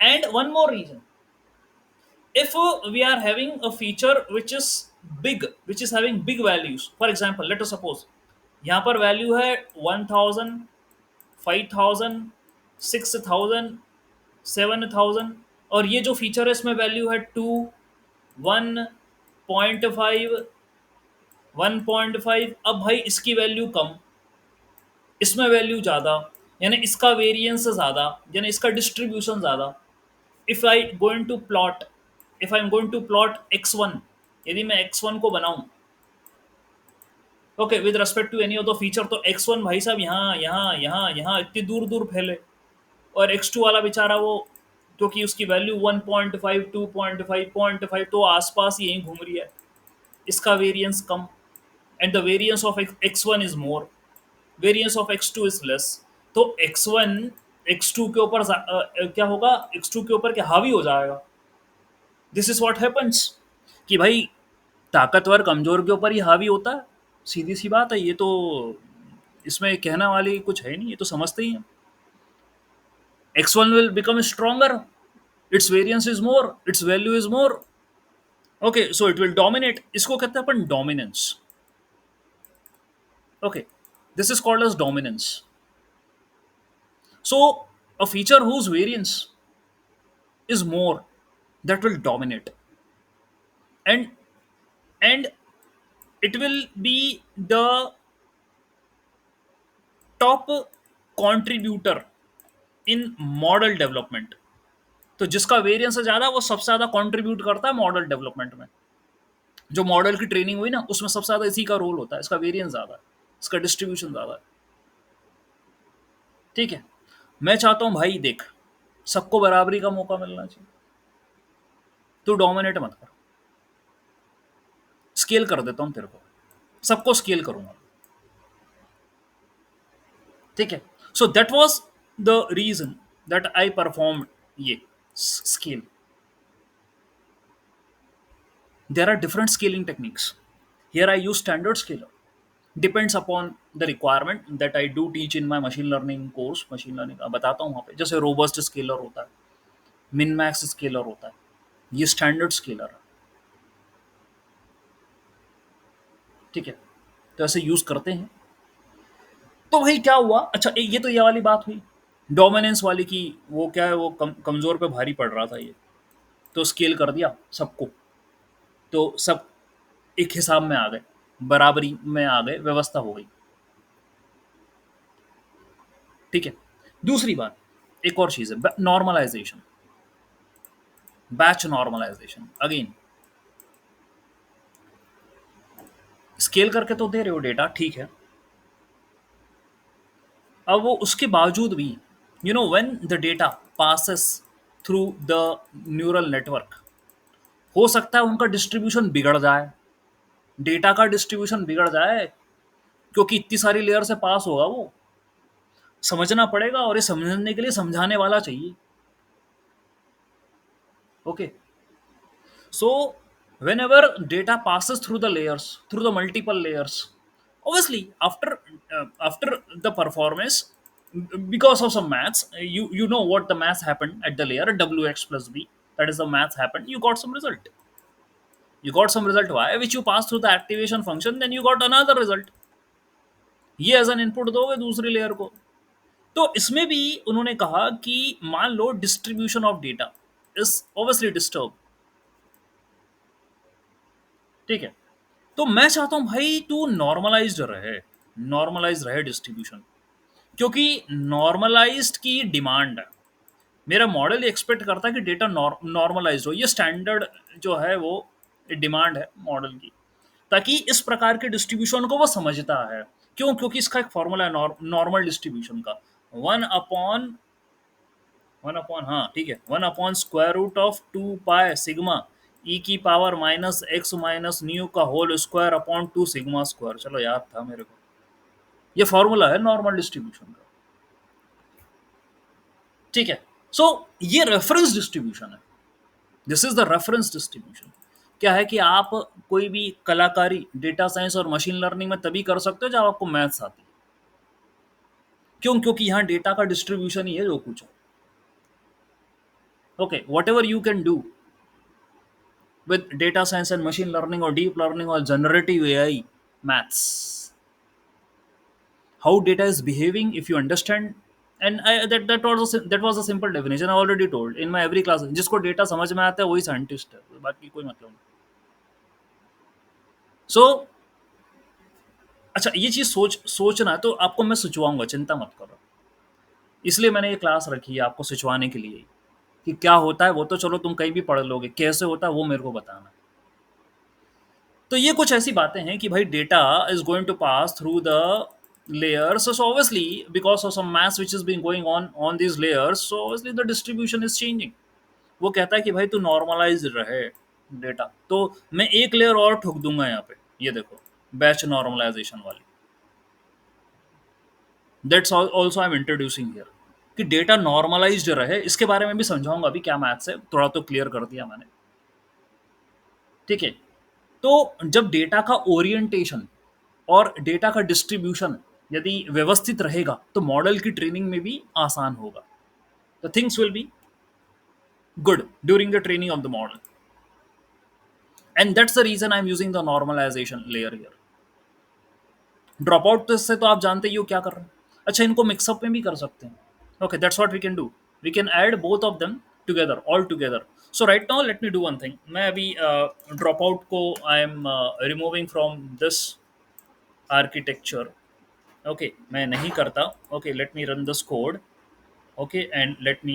And one more reason, if we are having a feature which is big, which is having big values, for example let us suppose यहाँ पर value है 1000, 5000, 6000, 7000, और ये जो feature है इसमें value है 2, 1.5, 1.5। अब भाई इसकी वैल्यू कम, इसमें वैल्यू ज़्यादा, यानी इसका वेरिएंस ज़्यादा, यानी इसका डिस्ट्रीब्यूशन ज़्यादा। If I going to plot, if I am going to plot x1, यदि मैं x1 को बनाऊं, okay, with respect to any of the feature, तो x1 भाई साहब यहाँ यहाँ यहाँ यहाँ इतनी दूर दूर फैले, और x2 वाला बेचारा वो, क्योंकि उसकी वैल्यू 1.5, 2.5, 0.5, तो आसपास ही यहीं घूम रही है, इसका variance come, and the variance of x1 is more, variance of x2 is less. तो x1 x2 के ऊपर क्या होगा, x2 के ऊपर क्या हावी हो जाएगा। दिस इज व्हाट हैपेंस कि भाई ताकतवर कमजोर के ऊपर ही हावी होता है। सीधी सी बात है ये तो, इसमें कहने वाली कुछ है नहीं, ये तो समझते ही हैं। x1 will become stronger, its variance is more, its value is more, okay, so it will dominate, इसको कहते हैं अपन dominance। Okay, this is called as dominance। So a feature whose variance is more, that will dominate, and and it will be the top contributor in model development। तो जिसका variance ज्यादा वो सबसे ज्यादा contribute करता है मॉडल डेवलपमेंट में। जो मॉडल की ट्रेनिंग हुई ना उसमें सबसे ज्यादा इसी का रोल होता है, इसका वेरिएंस ज्यादा है, इसका डिस्ट्रीब्यूशन ज्यादा है। ठीक है, मैं चाहता हूं भाई देख, सबको बराबरी का मौका मिलना चाहिए। तू डोमिनेट मत कर, स्केल कर देता हूं तेरे को, सबको स्केल करूंगा। ठीक है, so that was the reason that I perform ये scale. There are different scaling techniques, here I use standard scaler, depends upon the requirement that I do teach in my machine learning course. Machine learning का बताता हूँ वहाँ पे, जैसे robust scalar होता है, min max scalar होता है, ये स्टैंडर्ड स्केलर है। ठीक है, तो ऐसे यूज करते हैं। तो भाई क्या हुआ, अच्छा ये तो ये वाली बात हुई डोमिनेंस वाली की, वो क्या है वो कमजोर पे भारी पड़ रहा था ये, तो स्केल कर दिया सबको, तो सब एक हिसाब में आ गए, बराबरी में आ गए, व्यवस्था हो गई। ठीक है, दूसरी बात, एक और चीज है normalization, batch normalization. Again scale करके तो दे रहे हो डेटा, ठीक है, अब वो उसके बावजूद भी when the data passes through the neural network, हो सकता है उनका डिस्ट्रीब्यूशन बिगड़ जाए, डेटा का डिस्ट्रीब्यूशन बिगड़ जाए, क्योंकि इतनी सारी लेयर से पास होगा वो, समझना पड़ेगा, और ये समझने के लिए समझाने वाला चाहिए। Okay, so whenever data passes through the layers, through the multiple layers, obviously after the performance, because of some maths, you know what the maths happened at the layer wx plus b, that is the maths happened, you got some result, you got some result y which you pass through the activation function, then you got another result। ये as an input दोगे दूसरी layer को। तो इसमें भी उन्होंने कहा कि मान लो distribution of data is obviously disturb. ठीक है, तो मैं चाहता हूं भाई तू नॉर्मलाइज रहे डिस्ट्रीब्यूशन, क्योंकि नॉर्मलाइज्ड की डिमांड है। मेरा मॉडल एक्सपेक्ट करता है कि डेटा नॉर्मलाइज हो, ये स्टैंडर्ड जो है वो डिमांड है मॉडल की, ताकि इस प्रकार के डिस्ट्रीब्यूशन को वो समझता है। क्यों? क्योंकि इसका एक फॉर्मूला है नॉर्मल डिस्ट्रीब्यूशन का, वन अपॉन हाँ ठीक है, one upon square root of 2 pi sigma E की power minus X minus mu का whole square upon 2 sigma square. चलो याद था मेरे को, ये फॉर्मूला है नॉर्मल डिस्ट्रीब्यूशन का। ठीक है, सो ये रेफरेंस डिस्ट्रीब्यूशन है, this is the reference distribution. क्या है कि आप कोई भी कलाकारी डेटा साइंस और मशीन लर्निंग में तभी कर सकते हो जब आपको मैथ्स आती है। क्यों? क्योंकि यहाँ डेटा का डिस्ट्रीब्यूशन ही है जो कुछ है। Okay, what ever you can do with data science and machine learning or deep learning or generative AI, maths, how data is behaving, if you understand, and that was a simple definition I already told in my every class। जिसको data समझ में आता है वही scientist है, बाकी कोई मतलब नहीं। सो अच्छा, ये चीज सोचना है तो आपको मैं सुचवाऊंगा, चिंता मत करो। इसलिए मैंने ये क्लास रखी है आपको सिचवाने के लिए, कि क्या होता है वो तो चलो तुम कहीं भी पढ़ लोगे, कैसे होता है वो मेरे को बताना। तो ये कुछ ऐसी बातें हैं कि भाई data is going to pass through the layers, so obviously because of some mass which is being going on these layers, so obviously the distribution is changing। वो कहता है कि भाई तू नॉर्मलाइज रहे डेटा। तो मैं एक लेयर और ठोक दूंगा यहाँ पे, ये देखो बैच नॉर्मलाइजेशन वाली। That's also I am introducing here कि डेटा नॉर्मलाइज्ड रहे, इसके बारे में भी समझाऊंगा अभी क्या मैथ्स है, थोड़ा तो क्लियर कर दिया मैंने। ठीक है। तो जब डेटा का ओरिएंटेशन और डेटा का डिस्ट्रीब्यूशन यदि व्यवस्थित रहेगा तो मॉडल की ट्रेनिंग में भी आसान होगा। The things will be good during the training of the model, and that's the reason I am using the normalization layer here. Drop out से तो आप जानते ही हो क्या कर रहे हैं। अच्छा, इनको मिक्सअप में भी कर सकते हैं। Okay, that's what we can do. We can add both of them together, all together. So right now let me do one thing. मैं अभी ड्रॉप आउट को I am removing from this architecture. Okay, मैं नहीं करता। Okay, let me run this code. Okay, and let me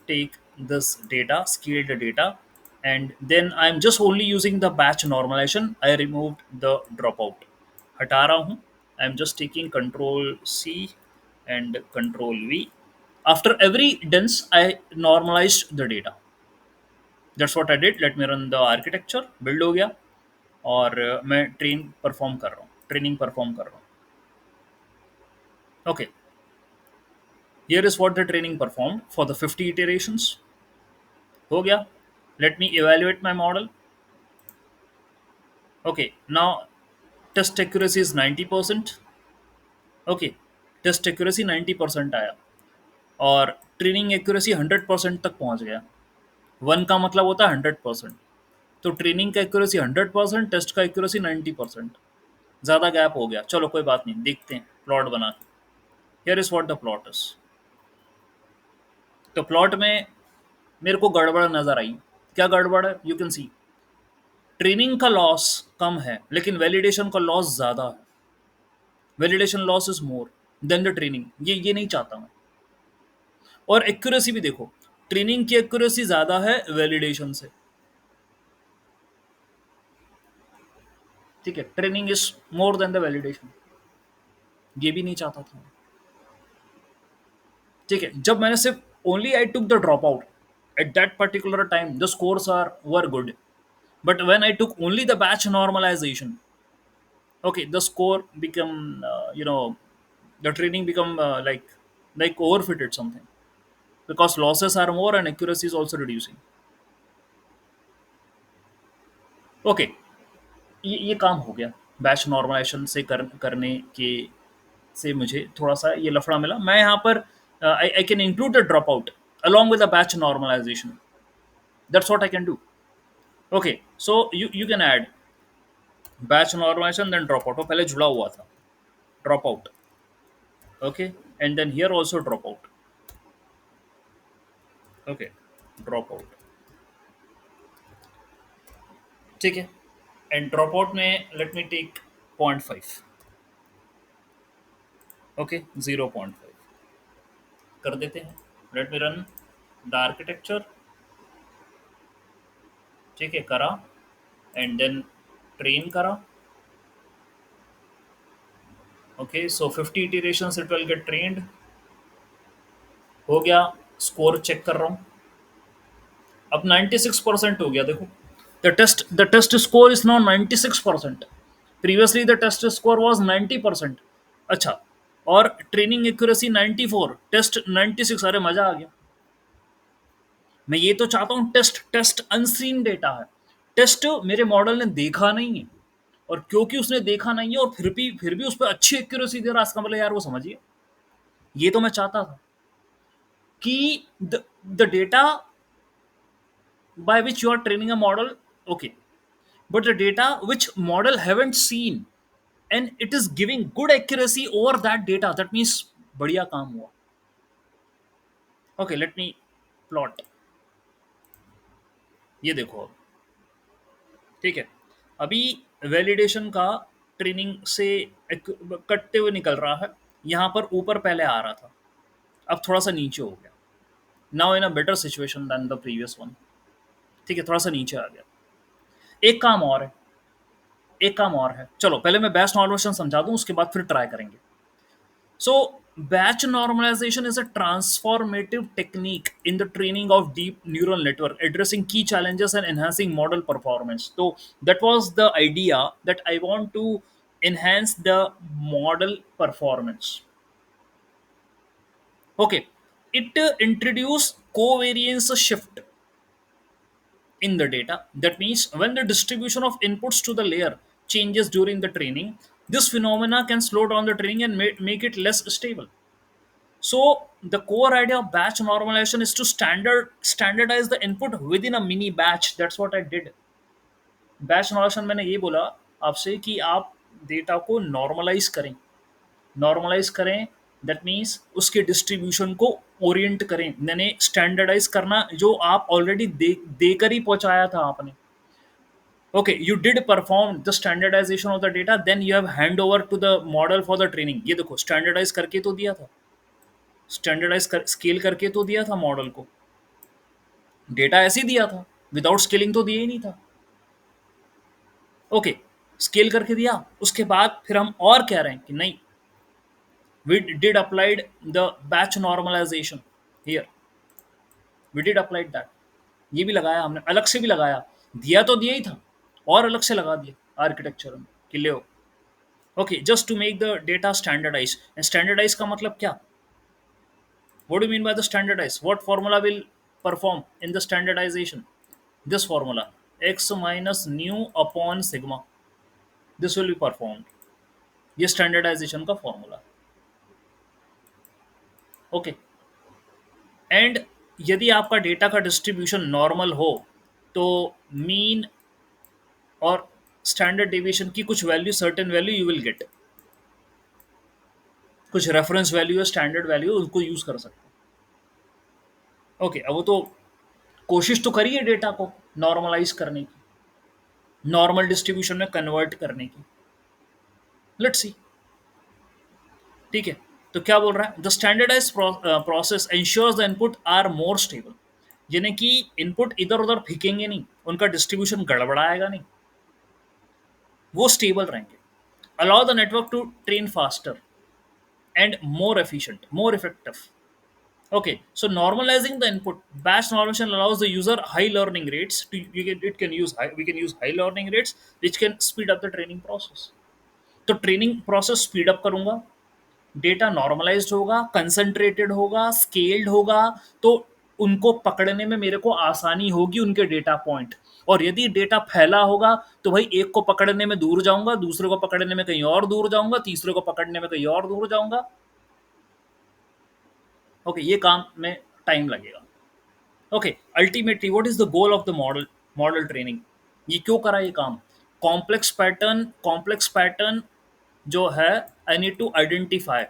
take this data, scaled data, and then I'm just only using the batch normalization. I removed the dropout. हटा रहा हूँ. I'm just taking Control C and Control V. After every dense, I normalized the data. That's what I did. Let me run the architecture. Build हो गया और मैं training perform कर रहा हूँ. Okay, here is what the training performed for the 50 iterations. हो गया. Let me evaluate my model. Okay, now test accuracy is 90%. Okay, test accuracy 90% आया और ट्रेनिंग एक्यूरेसी 100% तक पहुंच गया। वन का मतलब होता है 100%। तो ट्रेनिंग का एक्यूरेसी 100%, टेस्ट का एक्यूरेसी 90%। ज़्यादा गैप हो गया, चलो कोई बात नहीं, देखते हैं प्लॉट बना के। Here is what the plot is. तो प्लॉट में मेरे को गड़बड़ नज़र आई। क्या गड़बड़ है? यू कैन सी ट्रेनिंग का लॉस कम है लेकिन वैलिडेशन का लॉस ज़्यादा है। Validation loss is more than the training. ये नहीं चाहता मैं। और एक्यूरेसी भी देखो, ट्रेनिंग की एक्यूरेसी ज़्यादा है वैलिडेशन से। ठीक है, training is more than the validation. ये भी नहीं चाहता था। ठीक है, जब मैंने सिर्फ only I took the drop out at that particular time the scores are were good, but when I took only the batch normalization, okay, the score become the training become like overfitted something, because losses are more and accuracy is also reducing. Okay, ये काम हो गया। Batch normalisation से करने के से मुझे थोड़ा सा ये लफड़ा मिला। मैं यहाँ पर I can include the drop out along with the batch normalization. That's what I can do. Okay, so you can add batch normalization then drop out। वो पहले जुड़ा हुआ था drop out। Okay, and then here also drop out। Okay, drop out। ठीक है, and drop out में let me take 0.5। okay, 0.5 कर देते हैं। let me run the architecture। ठीक है, करा and then train करा। okay, so 50 iterations it will get trained। हो गया, स्कोर चेक कर रहा हूँ। अब 96% हो गया। देखो, the test score is now 96%। previously the test score was 90%। अच्छा, और ट्रेनिंग एक्यूरेसी 94, टेस्ट 96। अरे मजा आ गया। मैं ये तो चाहता हूँ टेस्ट टेस्ट अनसीन डेटा है। टेस्ट मेरे मॉडल ने देखा नहीं है, और क्योंकि उसने देखा नहीं है और फिर भी उस पर अच्छी एक्यूरेसी दे रहा है, इसका मतलब यार वो समझिए, ये तो मैं चाहता था कि the data by which you are training a model, okay, but the data which model haven't seen and it is giving good accuracy over that data, that means बढ़िया काम हुआ। okay, let me plot। ये देखो अब, ठीक है, अभी validation का ट्रेनिंग से कटते हुए निकल रहा है। यहाँ पर ऊपर पहले आ रहा था, अब थोड़ा सा नीचे हो गया। Now in a better situation then the previous one. ठीक है, थोड़ा सा नीचे आ गया। एक काम और है, एक काम और है। चलो पहले मैं बैच नॉर्मलाइजेशन समझा दूं, उसके बाद फिर ट्राई करेंगे। So, batch normalization is a transformative technique in the training of deep neural network, addressing key challenges and enhancing model performance. So, that was the idea, that I want to enhance the model performance. Okay, it introduce covariance shift in the data. That means when the distribution of inputs to the layer changes during the training, this phenomena can slow down the training and make it less stable. So the core idea of batch normalization is to standardize the input within a mini batch. That's what I did. Batch normalization मैंने ये बोला आपसे कि आप data को normalise करें, normalise करें, that means उसके डिस्ट्रीब्यूशन को ओरिएंट करें, मैंने स्टैंडर्डाइज करना जो आप ऑलरेडी देकर ही पहुंचाया था आपने. Okay, you did perform the standardization of the data, then you have hand over to the model for the training. ये देखो स्टैंडर्डाइज करके तो दिया था, स्केल करके तो दिया था मॉडल को, डेटा ऐसे ही दिया था, विदाउट स्केलिंग तो दिया ही नहीं था. ओके, स्केल करके दिया, उसके बाद फिर हम और कह रहे हैं कि नहीं, we did applied the batch normalization here, we did applied that. ये भी लगाया हमने, अलग से भी लगाया, दिया तो दिया ही था और अलग से लगा दिया आर्किटेक्चर में कि ले. Okay, just to make the data standardize. Standardize का मतलब क्या? What do mean by the standardize? What formula will perform in the standardization? This formula, x minus mu upon sigma, this will be performed. ये standardization का फॉर्मूला. Okay, and यदि आपका data का distribution normal हो तो मीन और standard deviation की कुछ value, certain value you will get, कुछ रेफरेंस वैल्यू है, स्टैंडर्ड वैल्यू, उनको यूज कर सकते हैं. ओके, अब वो तो कोशिश तो करिए डेटा को नॉर्मलाइज करने की, नॉर्मल डिस्ट्रीब्यूशन में कन्वर्ट करने की. Let's see. ठीक है, तो क्या बोल रहा है? The standardize process ensures the input are more stable, यानी कि इनपुट इधर उधर फेंकेंगे नहीं, उनका डिस्ट्रीब्यूशन गड़बड़ाएगा नहीं, वो स्टेबल रहेंगे. Allow the network to train faster and more efficient, more effective. Okay, so normalizing the input, batch normalization allows the user high learning rates. It can use high, we can use high learning rates, which can speed up the training process. तो training process speed up करूंगा, data normalised होगा, concentrated होगा, scaled होगा, तो उनको पकड़ने में मेरे को आसानी होगी, उनके डेटा पॉइंट. और यदि डेटा फैला होगा तो भाई एक को पकड़ने में दूर जाऊंगा, दूसरे को पकड़ने में कहीं और दूर जाऊंगा, तीसरे को पकड़ने में कहीं और दूर जाऊंगा. ओके, ये काम में टाइम लगेगा. Okay, ultimately what is the goal of the model training? ये क्यों करा ये काम? कॉम्प्लेक्स पैटर्न जो है, I need to identify.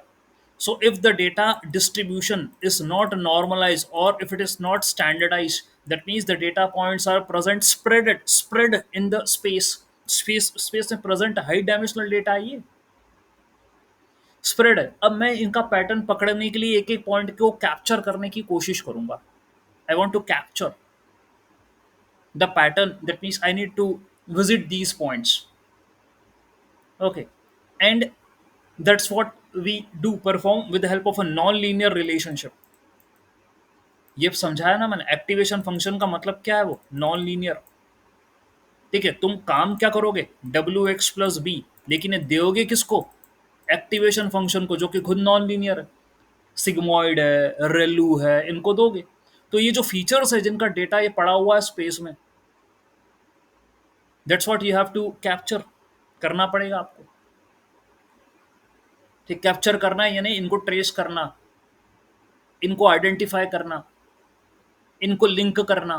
So if the data distribution is not normalized or if it is not standardized, that means the data points are present spread in the space में present high dimensional data है, ये spread है. अब मैं इनका pattern पकड़ने के लिए एक एक पॉइंट को कैप्चर करने की कोशिश करूंगा. I want to capture the pattern, that means I need to visit these points. Okay, and that's what we do perform with the help of a non linear relationship. ये समझाया ना मैंने, activation function का मतलब क्या है, वो non linear. ठीक है, तुम काम क्या करोगे, डब्ल्यू एक्स प्लस बी, लेकिन ये दोगे किसको? एक्टिवेशन फंक्शन को, जो कि खुद नॉन लीनियर है, सिग्मॉइड है, रेलू है, इनको दोगे. तो ये जो फीचर्स है जिनका डेटा ये पड़ा हुआ है स्पेस में, that's what you have to capture, करना पड़ेगा आपको. ठीक, कैप्चर करना है यानी इनको ट्रेस करना, इनको आइडेंटिफाई करना, इनको लिंक करना.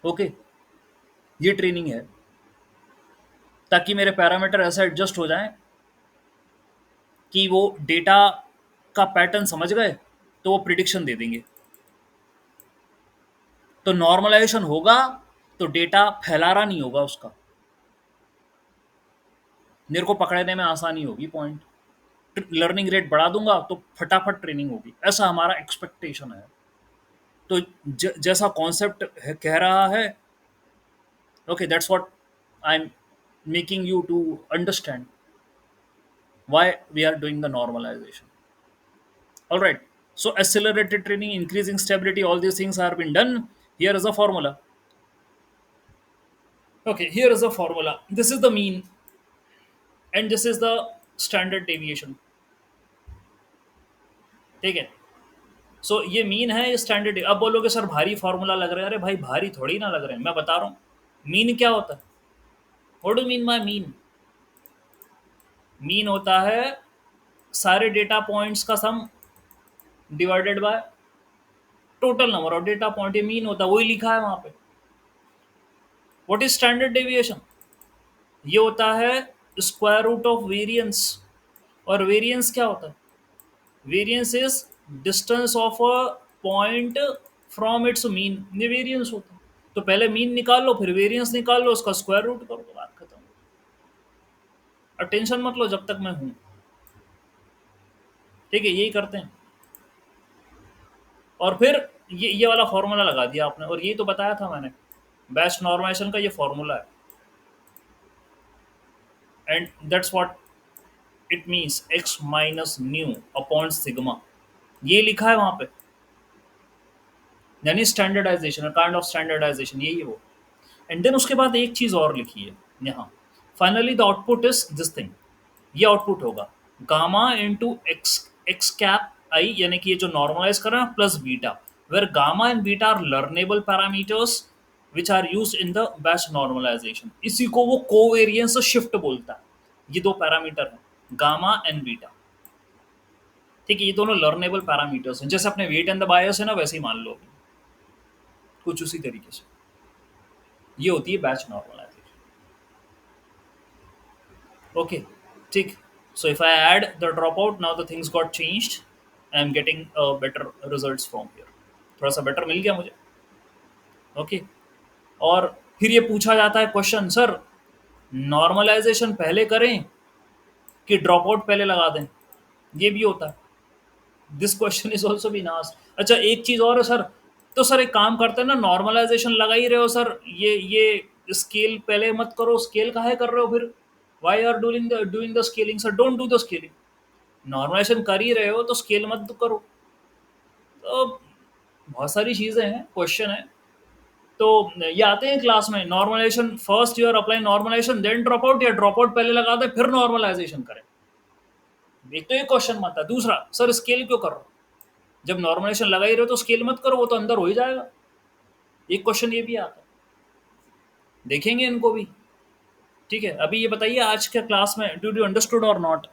ओके, ये ट्रेनिंग है, ताकि मेरे पैरामीटर ऐसा एडजस्ट हो जाए कि वो डेटा का पैटर्न समझ गए तो वो प्रिडिक्शन दे देंगे. तो नॉर्मलाइजेशन होगा तो डेटा फैलारा नहीं होगा, उसका मेरे को पकड़ने में आसानी होगी पॉइंट. लर्निंग रेट बढ़ा दूंगा तो फटाफट ट्रेनिंग होगी, ऐसा हमारा एक्सपेक्टेशन है. तो जैसा कॉन्सेप्ट कह रहा है, okay, that's what I am making you to understand why we are doing the normalization. Alright, so accelerated training, increasing stability, all these things are been done. Here is a formula. Okay, here is a formula, this is the mean and this is the standard deviation. ठीक है। सो ये mean है, ये standard. अब बोलोगे sir भारी formula लग रहा है, अरे भाई भारी थोड़ी ना लग रहे हैं, मैं बता रहा हूँ। मीन क्या होता है? What do mean bye mean? Mean होता है सारे डेटा पॉइंट्स का सम divided by total number of data point. ये मीन होता है, वही लिखा है वहां पे। What is standard deviation? ये होता है स्क्वायर रूट ऑफ वेरिएंस। और वेरिएंस क्या होता है? Variance is distance of a point from its mean, ये वेरिएंस होता है। तो पहले मीन निकाल लो, फिर वेरिएंस निकाल लो, उसका स्क्वायर रूट करो, तो बात खत्म। और टेंशन मत लो जब तक मैं हूं। ठीक है, यही करते हैं। और फिर ये वाला फॉर्मूला लगा दिया आपने, और ये तो बताया था मैंने, बैच नॉर्मलाइजेशन का ये फॉर्मूला है। And that's what it means, x minus mu upon sigma, ये लिखा है वहां पे। यानी स्टैंडर्डाइजेशन, काइंड ऑफ स्टैंडर्डाइजेशन, यही है वो। एंड देन उसके बाद एक चीज और लिखी है यहाँ, finally the output is this thing. ये आउटपुट होगा gamma into X, X cap I, यानी कि ये जो नॉर्मलाइज कर रहे हैं, plus beta, where gamma and beta are learnable parameters which are use in the batch normalization. इसी को वो कोवेरियंस शिफ्ट बोलता है। ये दो पैरामीटर हैं, गामा एंड बीटा। ठीक है, ये दोनों लर्नेबल पैरामीटर्स हैं, जैसे अपने वेट एंड द बायस है ना, वैसे ही मान लो, कुछ उसी तरीके से। ये होती है बैच नॉर्मलाइजेशन। Okay, ठीक. So if I add the dropout, now the things got changed. I am getting better results from here. थोड़ा सा बेटर मिल गया मुझे। ओके, और फिर ये पूछा जाता है क्वेश्चन, सर नॉर्मलाइजेशन पहले करें कि ड्रॉप आउट पहले लगा दें? ये भी होता है। This question is also been asked. अच्छा, एक चीज और है सर, तो सर एक काम करते हैं ना, नॉर्मलाइजेशन लगा ही रहे हो सर, ये स्केल पहले मत करो, स्केल काहे कर रहे हो फिर? Why are doing the scaling? Sir don't do the scaling. Normalization कर ही रहे हो तो स्केल मत करो। तो बहुत सारी चीजें हैं, क्वेश्चन है। तो ये आते हैं क्लास में, normalization first year apply normalization then drop out, या ड्रॉप आउट पहले लगा दे फिर नॉर्मलाइजेशन करें। एक तो ये क्वेश्चन आता है। दूसरा, सर स्केल क्यों कर रहे हो? जब नॉर्मलाइजेशन लगा ही रहे हो तो स्केल मत करो, वो तो अंदर हो ही जाएगा। एक क्वेश्चन ये भी आता है, देखेंगे इनको भी। ठीक है, अभी ये बताइए आज के क्लास में do you understood or not?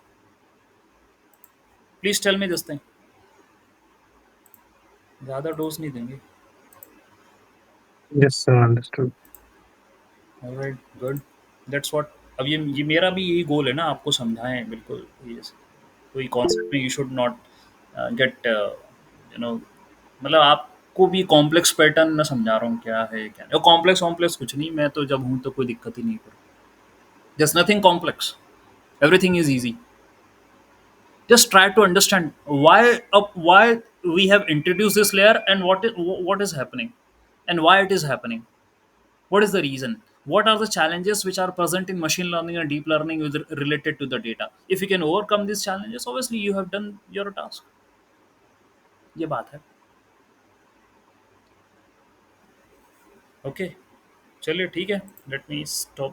Please tell me this thing. ज्यादा डोज नहीं देंगे। Yes, sir, understood. Alright, good, that's what. अब ये मेरा भी यही गोल है ना, आपको समझाएं बिल्कुल। ये कोई कॉन्सेप्ट में यू शुड नॉट गेट मतलब आपको भी कॉम्प्लेक्स पैटर्न में समझा रहा हूँ क्या है क्या नहीं। कॉम्प्लेक्स कॉम्प्लेक्स कुछ नहीं, मैं तो जब हूँ तो कोई दिक्कत ही नहीं पड़ी। Just nothing complex, everything is easy. Just try to understand why we have introduced this layer, and what is happening, and why it is happening. What is the reason? What are the challenges which are present in machine learning and deep learning related to the data? If you can overcome these challenges, obviously you have done your task. ये बात है। Okay, चलिए ठीक है, let me stop.